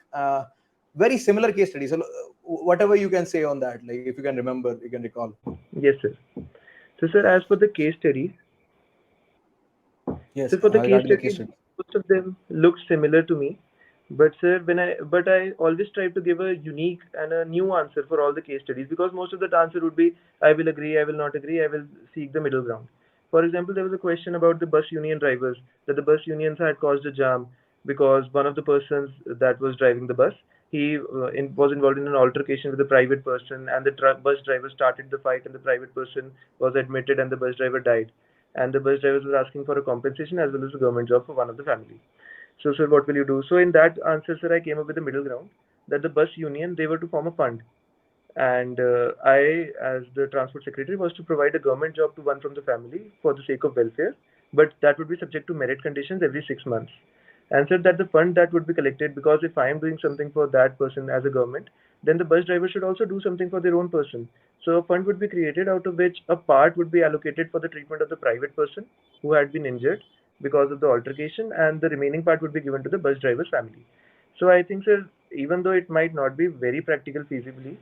very similar case studies? So whatever you can say on that, like if you can remember, you can recall. Yes, sir. So, sir, as for the case studies, Yes, so for the case regarding the case studies, study. most of them look similar to me. But sir, I always try to give a unique and a new answer for all the case studies, because most of the answer would be I will agree, I will not agree, I will seek the middle ground. For example, there was a question about the bus union drivers, that the bus unions had caused a jam because one of the persons that was driving the bus, he was involved in an altercation with a private person, and the bus driver started the fight, and the private person was admitted, and the bus driver died, and the bus drivers were asking for a compensation as well as a government job for one of the family. So, sir, what will you do? So, in that answer, sir, I came up with a middle ground, that the bus union they were to form a fund, and I, as the transport secretary, was to provide a government job to one from the family for the sake of welfare, but that would be subject to merit conditions every 6 months. And said that the fund that would be collected, because if I am doing something for that person as a government, then the bus driver should also do something for their own person. So a fund would be created out of which a part would be allocated for the treatment of the private person who had been injured because of the altercation, and the remaining part would be given to the bus driver's family. So I think, sir, even though it might not be very practical feasibly,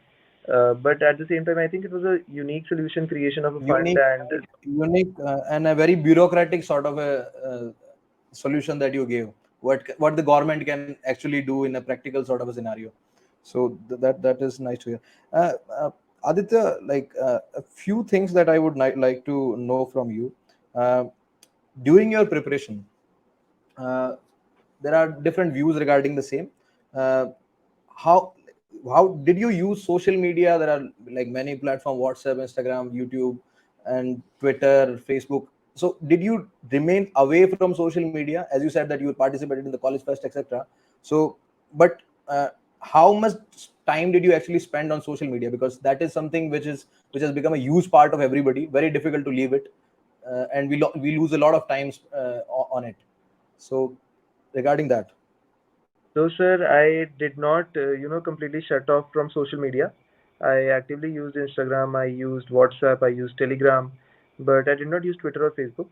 but at the same time, I think it was a unique solution creation of a fund, Unique, and unique, and a very bureaucratic sort of a solution that you gave. What the government can actually do in a practical sort of a scenario. So that is nice to hear. Uh, uh, Aditya, like a few things that I would like to know from you. Uh, During your preparation, uh, there are different views regarding the same. Uh, how how did you use social media? There are like many platforms: WhatsApp, Instagram, YouTube, and Twitter, Facebook. So did you remain away from social media, as you said that you participated in the college fest, etc.? So, but how much time did you actually spend on social media? Because that is something which has become a huge part of everybody. Very difficult to leave it, and we lose a lot of times on it. So regarding that. so, sir, I did not, completely shut off from social media. I actively used Instagram, I used WhatsApp, I used Telegram, but I did not use Twitter or Facebook.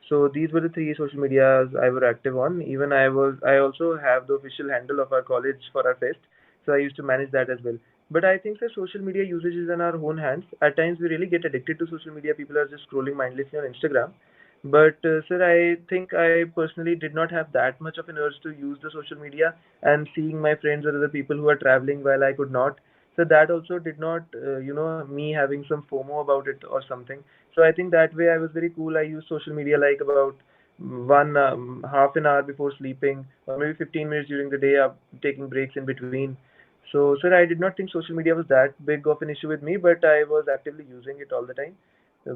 So these were the three social medias I were active on. Even I also have the official handle of our college for our fest, so I used to manage that as well. But I think the social media usage is in our own hands. At times we really get addicted to social media. People are just scrolling mindlessly on Instagram. But sir, I think I personally did not have that much of an urge to use the social media, and seeing my friends or other people who are traveling while I could not. So that also did not, me having some FOMO about it or something. So I think that way I was very cool. I used social media like about one half an hour before sleeping, or maybe 15 minutes during the day, taking breaks in between. So, sir, I did not think social media was that big of an issue with me, but I was actively using it all the time.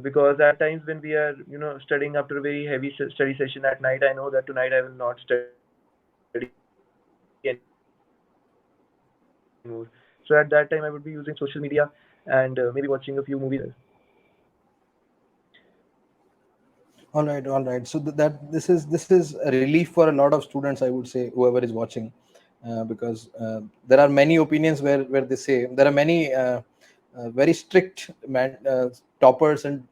Because at times when we are, studying after a very heavy study session at night, I know that tonight I will not study anymore. So at that time I would be using social media and maybe watching a few movies as well. All right. So that this is a relief for a lot of students, I would say, whoever is watching, because there are many opinions where they say there are many very strict toppers and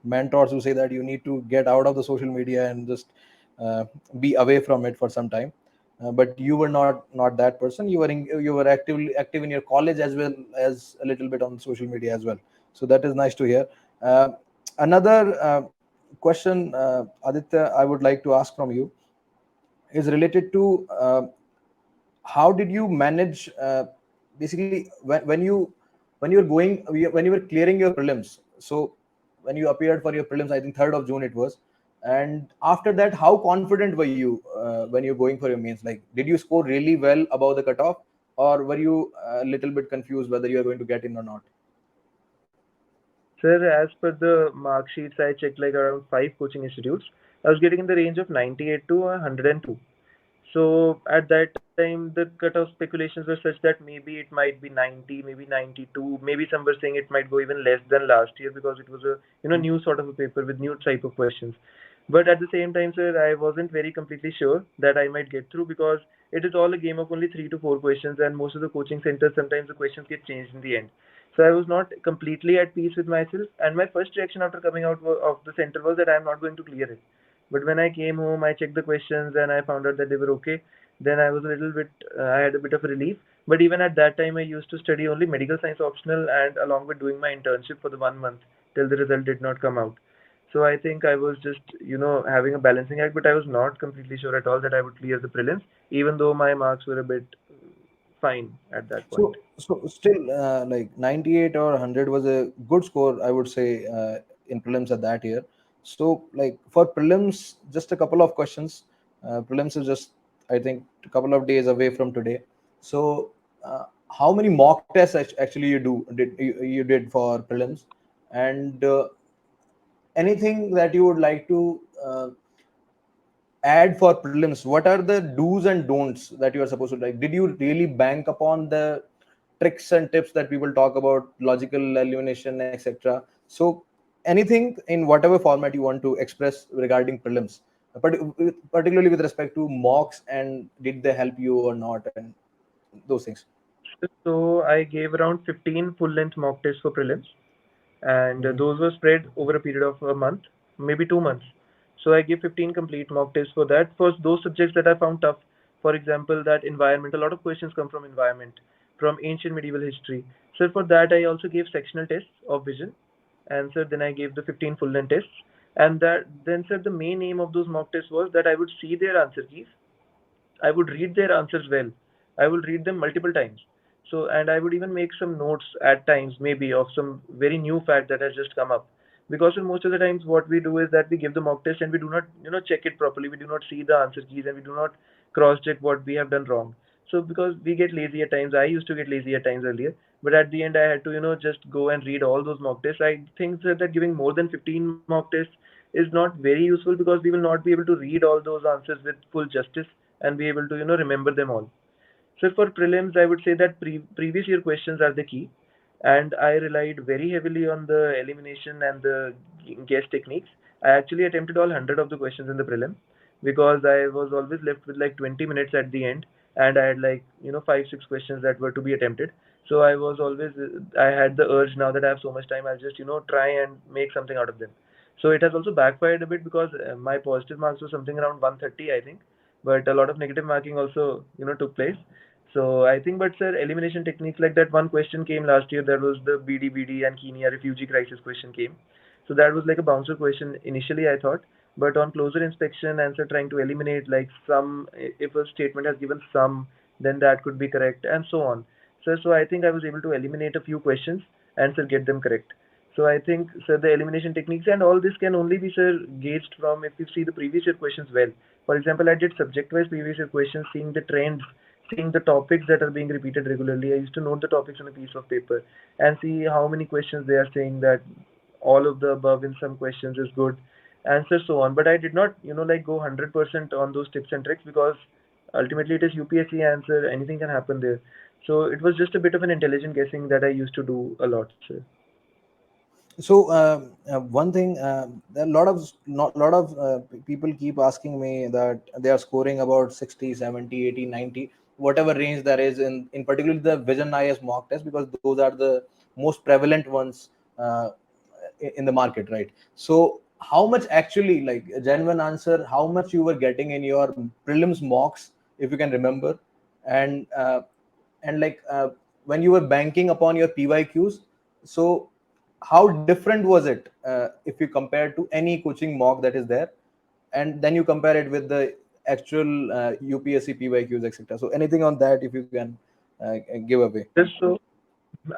mentors who say that you need to get out of the social media and just uh, be away from it for some time. But you were not that person. You were active in your college as well as a little bit on social media as well. So that is nice to hear. Another question, Aditya, I would like to ask from you is related to how did you manage basically when you were when you were clearing your prelims. So when you appeared for your prelims, I think 3rd of June it was, and after that, how confident were you when you're going for your mains? Like, did you score really well above the cutoff, or were you a little bit confused whether you are going to get in or not? Sir, as per the mark sheets, I checked like around five coaching institutes. I was getting in the range of 98 to 102. So at that time, the cutoff speculations were such that maybe it might be 90, maybe 92, maybe some were saying it might go even less than last year because it was a new sort of a paper with new type of questions. But at the same time, sir, I wasn't very completely sure that I might get through because it is all a game of only 3 to 4 questions, and most of the coaching centers sometimes the questions get changed in the end. So I was not completely at peace with myself, and my first reaction after coming out of the center was that I am not going to clear it. But when I came home, I checked the questions and I found out that they were okay. Then I was a little bit, I had a bit of a relief. But even at that time, I used to study only medical science optional and along with doing my internship for the 1 month till the result did not come out. So I think I was just, having a balancing act, but I was not completely sure at all that I would clear the prelims, even though my marks were a bit fine at that point. So still, like 98 or 100 was a good score, I would say, in prelims at that year. So, like for prelims, just a couple of questions. Prelims is just, I think, a couple of days away from today. So, how many mock tests actually you did for prelims, and anything that you would like to add for prelims? What are the do's and don'ts that you are supposed to, like, did you really bank upon the tricks and tips that people talk about, logical elimination, etc.? So anything in whatever format you want to express regarding prelims, particularly with respect to mocks, and did they help you or not, and those things. So I gave around 15 full-length mock tests for prelims, and Hmm. those were spread over a period of a month, maybe 2 months. So I gave 15 complete mock tests for that. For those subjects that I found tough, for example, that environment, a lot of questions come from environment, from ancient medieval history. So for that, I also gave sectional tests of vision, and so then I gave the 15 full length tests. And that then, sir, the main aim of those mock tests was that I would see their answer keys, I would read their answers well. I would read them multiple times. So, and I would even make some notes at times, maybe of some very new fact that has just come up. Because in most of the times, what we do is that we give the mock test and we do not, check it properly. We do not see the answer keys and we do not cross-check what we have done wrong. So, because we get lazy at times, I used to get lazy at times earlier. But at the end, I had to, just go and read all those mock tests. I think that giving more than 15 mock tests is not very useful because we will not be able to read all those answers with full justice and be able to remember them all. So for prelims, I would say that previous year questions are the key, and I relied very heavily on the elimination and the guess techniques. I actually attempted all 100 of the questions in the prelim because I was always left with like 20 minutes at the end, and I had like 5 6 questions that were to be attempted. So I was always I had the urge, now that I have so much time, I'll just try and make something out of them. So it has also backfired a bit because my positive marks were something around 130, I think, but a lot of negative marking also took place. So I think, but sir, elimination techniques like that. One question came last year. That was the BD and Kenya refugee crisis question came. So that was like a bouncer question initially, I thought. But on closer inspection, answer trying to eliminate like some, if a statement has given some, then that could be correct, and so on. So I think I was able to eliminate a few questions and sir get them correct. So I think, sir, the elimination techniques and all this can only be, sir, gauged from if you see the previous year questions well. For example, I did subject-wise previous year questions, seeing the trends, seeing the topics that are being repeated regularly. I used to note the topics on a piece of paper and see how many questions they are saying that all of the above in some questions is good, answer so on. But I did not, like go 100% on those tips and tricks because ultimately it is UPSC answer. Anything can happen there. So it was just a bit of an intelligent guessing that I used to do a lot, sir. So one thing, there are a lot of not lot of people keep asking me that they are scoring about 60, 70, 80, 90, whatever range there is in particularly the vision IS mock test, because those are the most prevalent ones in the market, right? So how much actually, like a genuine answer, how much you were getting in your prelims mocks, if you can remember, and like when you were banking upon your PYQs. So how different was it if you compare to any coaching mock that is there, and then you compare it with the actual UPSC PYQs, etc. So anything on that, if you can give away. Just so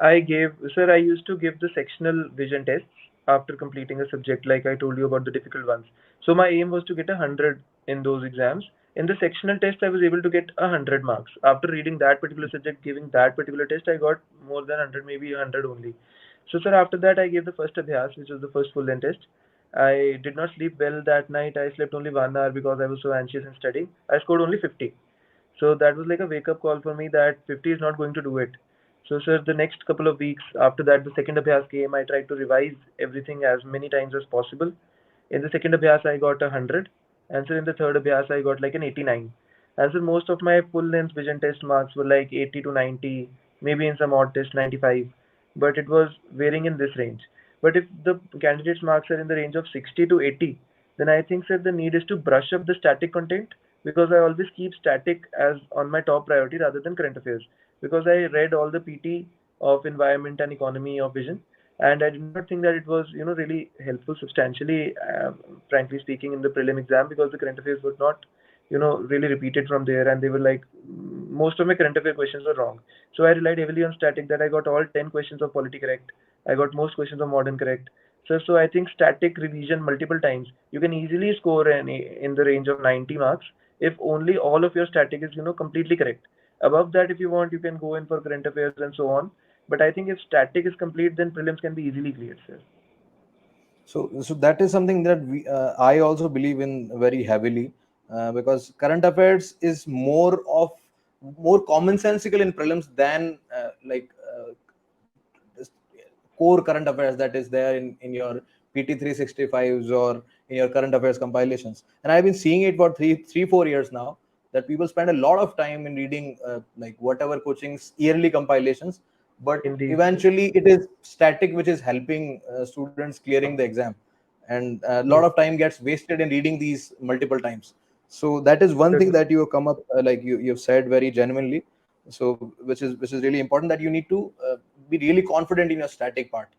I gave, sir, I used to give the sectional vision tests after completing a subject, like I told you about the difficult ones. So my aim was to get 100 in those exams. In the sectional test, I was able to get 100 marks. After reading that particular subject, giving that particular test, I got more than 100, maybe 100 only. So, sir, after that, I gave the first abhyas, which was the first full length test. I did not sleep well that night. I slept only 1 hour because I was so anxious in studying. I scored only 50. So that was like a wake up call for me that 50 is not going to do it. So, sir, the next couple of weeks after that, the second abhyas came. I tried to revise everything as many times as possible. In the second abhyas, I got 100, and so in the third abhyas, I got like an 89. And so most of my full length vision test marks were like 80 to 90, maybe in some odd test 95, but it was varying in this range. But if the candidate's marks are in the range of 60 to 80, then I think sir the need is to brush up the static content, because I always keep static as on my top priority rather than current affairs, because I read all the PT of environment and economy of vision, and I did not think that it was really helpful substantially, frankly speaking, in the prelim exam, because the current affairs were not really repeated from there, and they were like most of my current affair questions were wrong. So I relied heavily on static, that I got all 10 questions of polity correct. I got most questions of modern correct. So I think static revision multiple times, you can easily score in the range of 90 marks if only all of your static is completely correct. Above that, if you want, you can go in for current affairs and so on. But I think if static is complete, then prelims can be easily cleared, sir. So that is something that I also believe in very heavily, because current affairs is more commonsensical in prelims than core current affairs that is there in your PT 365s or in your current affairs compilations. And I've been seeing it for 4 years now, that people spend a lot of time in reading like whatever coaching's yearly compilations, but Indeed, sir. eventually it is static which is helping students clearing the exam, and a lot Yes, of time gets wasted in reading these multiple times. So that is one thing certainly. that you have come up, like you've said very genuinely. So which is really important, that you need to be really confident in your static part.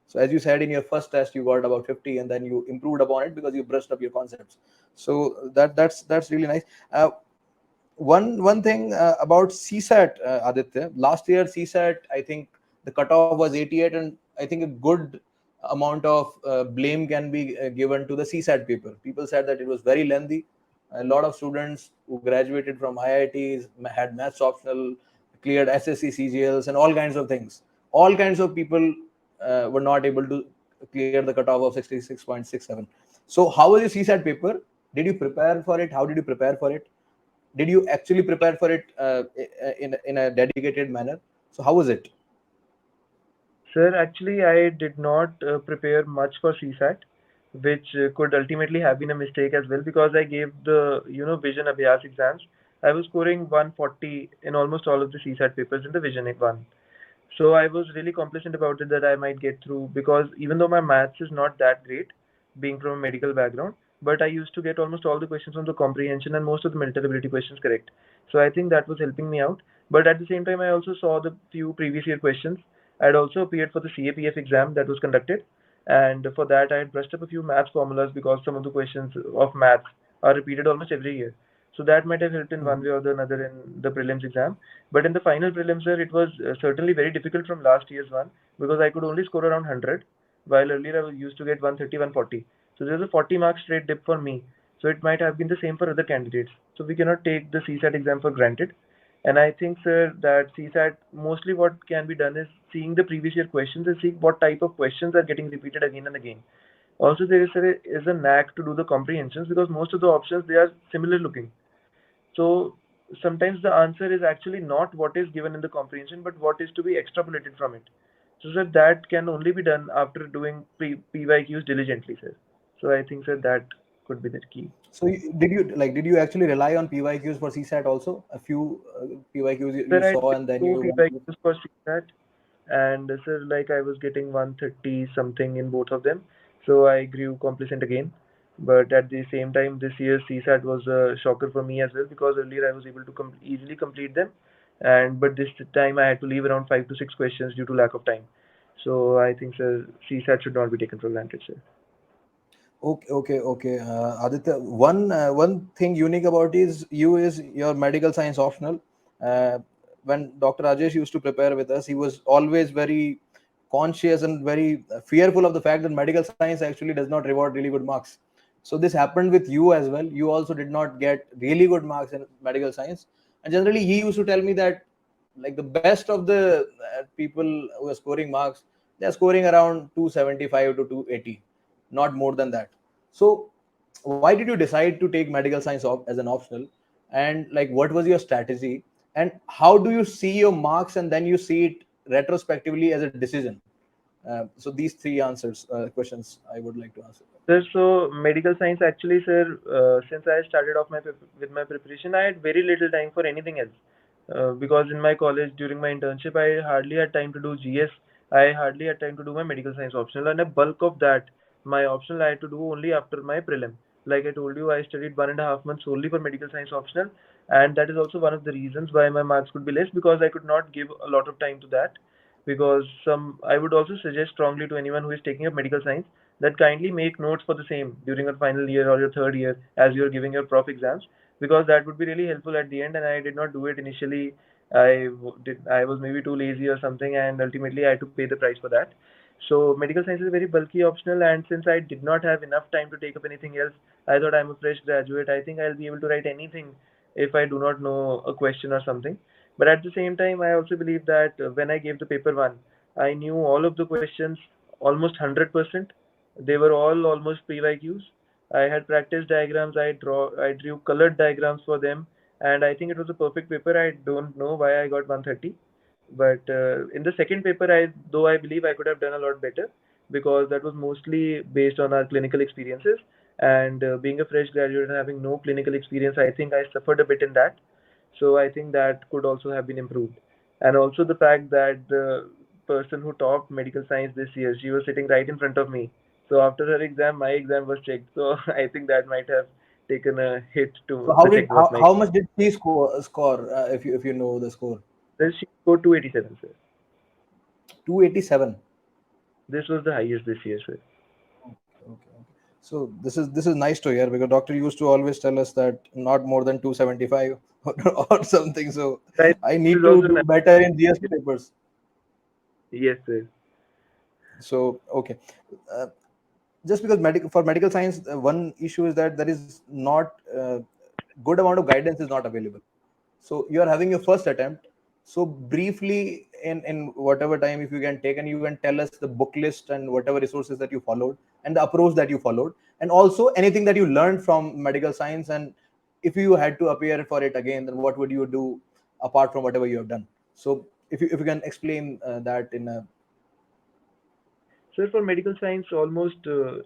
So as you said, in your first test you got about 50, and then you improved upon it because you brushed up your concepts. So that's really nice. One thing about CSAT, Aditya. Last year CSAT, I think the cutoff was 88, and I think a good amount of blame can be given to the CSAT paper. People said that it was very lengthy. A lot of students who graduated from IITs had maths optional, cleared SSC CGLs, and all kinds of things. All kinds of people were not able to clear the cutoff of 66.67. So how was your CSAT paper? Did you prepare for it? How did you prepare for it? Did you actually prepare for it in a dedicated manner? So how was it? Sir, actually, I did not prepare much for CSAT, which could ultimately have been a mistake as well, because I gave the Vision Abhyas exams. I was scoring 140 in almost all of the CSAT papers in the Vision one. So I was really complacent about it that I might get through, because even though my maths is not that great, being from a medical background, but I used to get almost all the questions on the comprehension and most of the mental ability questions correct. So I think that was helping me out. But at the same time, I also saw the few previous year questions. I had also appeared for the CAPF exam that was conducted, and for that I had brushed up a few maths formulas, because some of the questions of maths are repeated almost every year. So that might have helped in one way or the another in the prelims exam. But in the final prelims, sir, it was certainly very difficult from last year's one, because I could only score around 100, while earlier I used to get 130, 140. So there's a 40 mark straight dip for me. So it might have been the same for other candidates. So we cannot take the CSAT exam for granted. And I think, sir, that CSAT, mostly what can be done is seeing the previous year questions and seeing what type of questions are getting repeated again and again. Also, there is a knack to do the comprehensions, because most of the options they are similar looking. So sometimes the answer is actually not what is given in the comprehension, but what is to be extrapolated from it. So sir, that can only be done after doing PYQs diligently, sir. So I think, sir, that could be the key. So did you actually rely on PYQs for CSAT also? A few PYQs you Sir, I saw, did and then two you went with. PYQs for CSAT, and sir, like I was getting 130 something in both of them, so I grew complacent again. But at the same time, this year's CSAT was a shocker for me as well, because earlier I was able to easily complete them, and but this time I had to leave around 5 to 6 questions due to lack of time. So I think, sir, CSAT should not be taken for granted, sir. Okay. Aditya, one thing unique about is your medical science optional. Uh, when Dr. Rajesh used to prepare with us, he was always very conscious and very fearful of the fact that medical science actually does not reward really good marks. So this happened with you as well. You also did not get really good marks in medical science, and generally he used to tell me that like the best of the people who are scoring marks, they are scoring around 275 to 280, not more than that. So why did you decide to take medical science as an optional, and like what was your strategy, and how do you see your marks and then you see it retrospectively as a decision? So these three answers questions I would like to answer. Sir, so medical science actually, sir, since I started off with my preparation, I had very little time for anything else. Because in my college, during my internship, I hardly had time to do GS. I hardly had time to do my medical science optional, and a bulk of that, my optional, I had to do only after my prelim. Like I told you, I studied 1.5 months only for medical science optional, and that is also one of the reasons why my marks could be less, because I could not give a lot of time to that. Because I would also suggest strongly to anyone who is taking up medical science that kindly make notes for the same during your final year or your third year as you're giving your prof exams, because that would be really helpful at the end. And I did not do it initially. I was maybe too lazy or something, and ultimately I had to pay the price for that. So medical science is a very bulky optional, and since I did not have enough time to take up anything else, I thought I'm a fresh graduate. I think I'll be able to write anything if I do not know a question or something. But at the same time, I also believe that when I gave the paper one, I knew all of the questions almost 100%. They were all almost PYQs. I had practice diagrams. I drew colored diagrams for them, and I think it was a perfect paper. I don't know why I got 130, but in the second paper, though I believe I could have done a lot better, because that was mostly based on our clinical experiences. And being a fresh graduate and having no clinical experience, I think I suffered a bit in that. So I think that could also have been improved. And also the fact that the person who topped medical science this year, she was sitting right in front of me. So after her exam, my exam was checked. So I think that might have taken a hit So to the checking of my how exam. much did she score if you know the score? Then she scored 287, sir. 287. This was the highest this year, sir. Okay. So this is nice to hear, because doctor used to always tell us that not more than 275 or something. So I think I this need is to also do nice. better in GS papers. Yes, sir. So okay, uh, just because for medical science, one issue is that there is not good amount of guidance is not available. So you are having your first attempt. So briefly, in whatever time, if you can take, and you can tell us the book list and whatever resources that you followed and the approach that you followed, and also anything that you learned from medical science, and if you had to appear for it again, then what would you do apart from whatever you have done? So if you can explain that in a. So for medical science, almost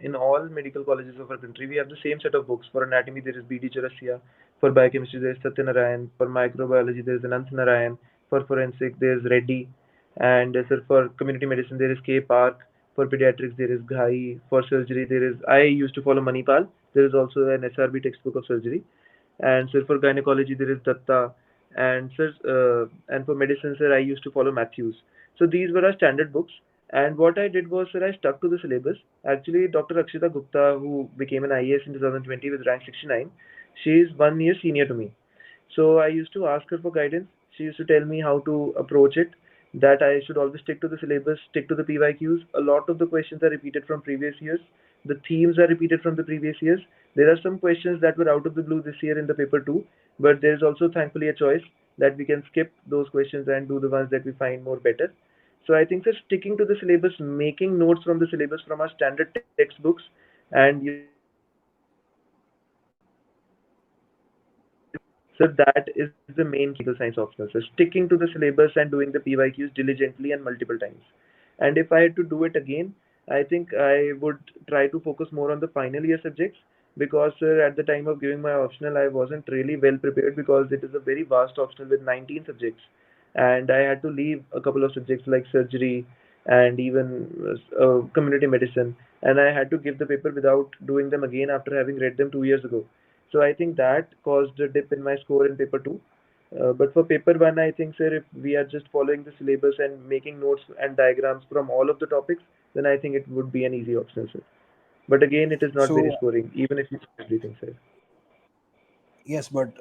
in all medical colleges of our country, we have the same set of books. For anatomy, there is B.D. Chaurasia. For biochemistry, there is Satyanarayan. For microbiology, there is Anant Narayan. For forensic, there is Reddy. And sir, for community medicine, there is K. Park. For pediatrics, there is Ghai. For surgery, there is, I used to follow Manipal. There is also an SRB textbook of surgery. And sir, for gynecology, there is Datta. And sir, and for medicine, sir, I used to follow Matthews. So these were our standard books. And what I did was, sir, I stuck to the syllabus. Actually, Dr. Akshita Gupta, who became an IAS in 2020 with rank 69, she is 1 year senior to me. So I used to ask her for guidance. She used to tell me how to approach it, that I should always stick to the syllabus, stick to the PYQs. A lot of the questions are repeated from previous years. The themes are repeated from the previous years. There are some questions that were out of the blue this year in the paper too, but there is also thankfully a choice that we can skip those questions and do the ones that we find more better. So I think, sir, sticking to the syllabus, making notes from the syllabus from our standard textbooks, and using so that is the main key of medical science optional. So sticking to the syllabus and doing the PYQs diligently and multiple times. And if I had to do it again, I think I would try to focus more on the final year subjects, because at the time of giving my optional, I wasn't really well prepared, because it is a very vast optional with 19 subjects, and I had to leave a couple of subjects like surgery and even community medicine, and I had to give the paper without doing them again after having read them 2 years ago. So I think that caused a dip in my score in paper two. But for paper one, I think, sir, if we are just following the syllabus and making notes and diagrams from all of the topics, then I think it would be an easy option, sir. But again, it is not very So scoring, even if you do everything, sir. yes, but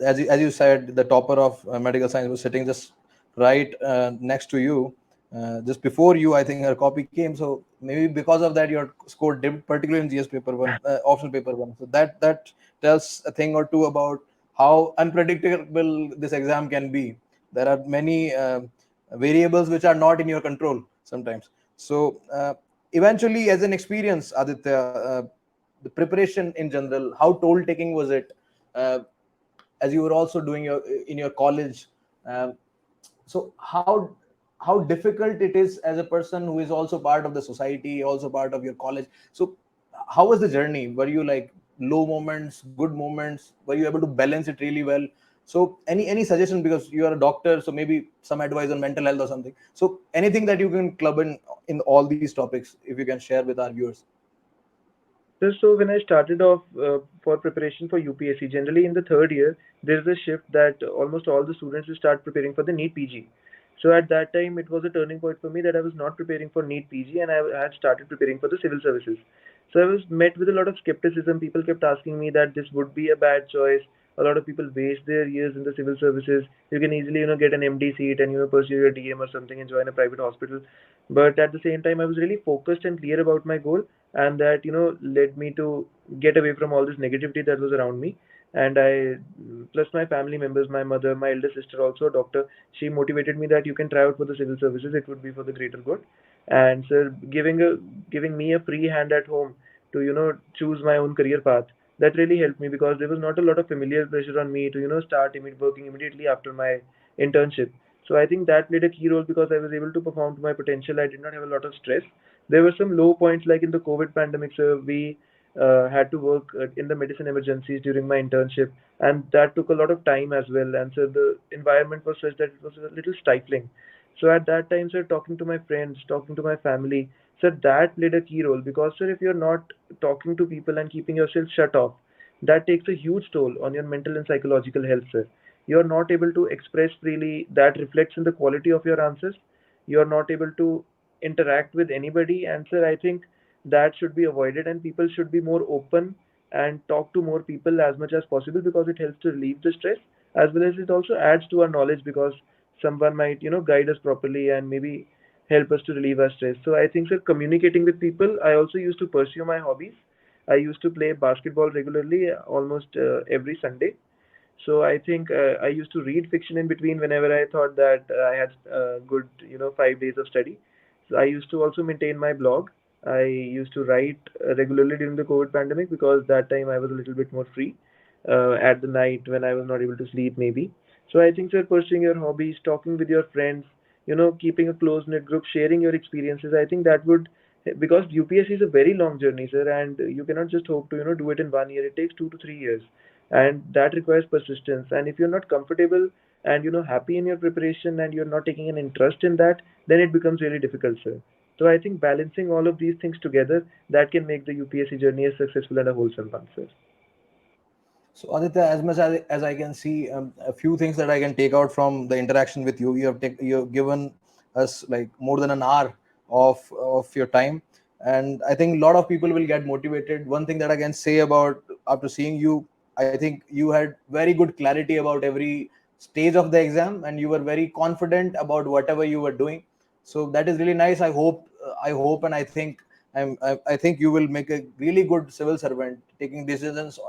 as you said, the topper of medical science was sitting just right next to you, just before you. I think her copy came, so maybe because of that, your score dipped, particularly in GS paper one, optional paper one. So that tells a thing or two about how unpredictable this exam can be. There are many variables which are not in your control sometimes. So eventually, as an experience, Aditya, the preparation in general, how toll taking was it? uh, as you were also doing your in your college, um, so how difficult it is as a person who is also part of the society, also part of your college. So how was the journey? Were you like low moments, good moments? Were you able to balance it really well? So any suggestion, because you are a doctor, so maybe some advice on mental health or something. So anything that you can club in all these topics, if you can share with our viewers. So when I started off for preparation for UPSC, generally in the third year, there is a shift that almost all the students will start preparing for the NEET PG. So at that time, it was a turning point for me that I was not preparing for NEET PG and I had started preparing for the civil services. So I was met with a lot of skepticism. People kept asking me that this would be a bad choice. A lot of people waste their years in the civil services. You can easily, get an MD seat and pursue your DM or something and join a private hospital. But at the same time, I was really focused and clear about my goal, and that led me to get away from all this negativity that was around me. And I, plus my family members, my mother, my elder sister, also a doctor, she motivated me that you can try out for the civil services, it would be for the greater good. And so giving me a free hand at home to choose my own career path, that really helped me, because there was not a lot of familiar pressure on me to start working immediately after my internship. So I think that played a key role, because I was able to perform to my potential. I did not have a lot of stress. There were some low points, like in the COVID pandemic, so we had to work in the medicine emergencies during my internship, and that took a lot of time as well. And so the environment was such that it was a little stifling. So at that time, sir, talking to my friends, talking to my family, sir, that played a key role, because, sir, if you're not talking to people and keeping yourself shut off, that takes a huge toll on your mental and psychological health, sir. You're not able to express freely. That reflects in the quality of your answers. You're not able to interact with anybody. And sir, I think that should be avoided, and people should be more open and talk to more people as much as possible, because it helps to relieve the stress, as well as it also adds to our knowledge, because someone might guide us properly and maybe help us to relieve our stress. So I think, sir, communicating with people. I also used to pursue my hobbies. I used to play basketball regularly, almost every Sunday. So I think I used to read fiction in between whenever I thought that I had good, 5 days of study. So I used to also maintain my blog. I used to write regularly during the COVID pandemic, because that time I was a little bit more free at the night when I was not able to sleep, maybe. So I think, sir, pursuing your hobbies, talking with your friends, keeping a close knit group, sharing your experiences, I think that would, because UPSC is a very long journey, sir, and you cannot just hope to do it in 1 year. It takes 2 to 3 years, and that requires persistence. And if you're not comfortable and happy in your preparation, and you're not taking an interest in that, then it becomes really difficult, sir. So I think balancing all of these things together, that can make the UPSC journey a successful and a wholesome one, sir. So Aditya, as much as I can see, a few things that I can take out from the interaction with you. You have given us like more than an hour of your time, and I think a lot of people will get motivated. One thing that I can say about after seeing you, I think you had very good clarity about every stage of the exam, and you were very confident about whatever you were doing. So that is really nice. I hope, and I think you will make a really good civil servant, taking decisions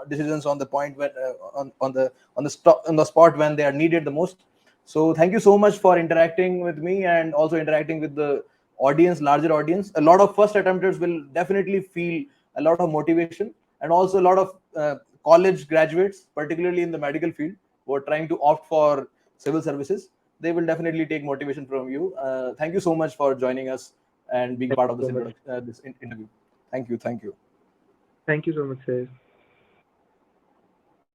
on the point when on the spot when they are needed the most. So thank you so much for interacting with me and also interacting with the audience, larger audience. A lot of first attempters will definitely feel a lot of motivation, and also a lot of college graduates, particularly in the medical field, who are trying to opt for civil services. They will definitely take motivation from you. Thank you so much for joining us and being Thank part you of this so much. interview. Thank you. Thank you. Thank you so much, sir.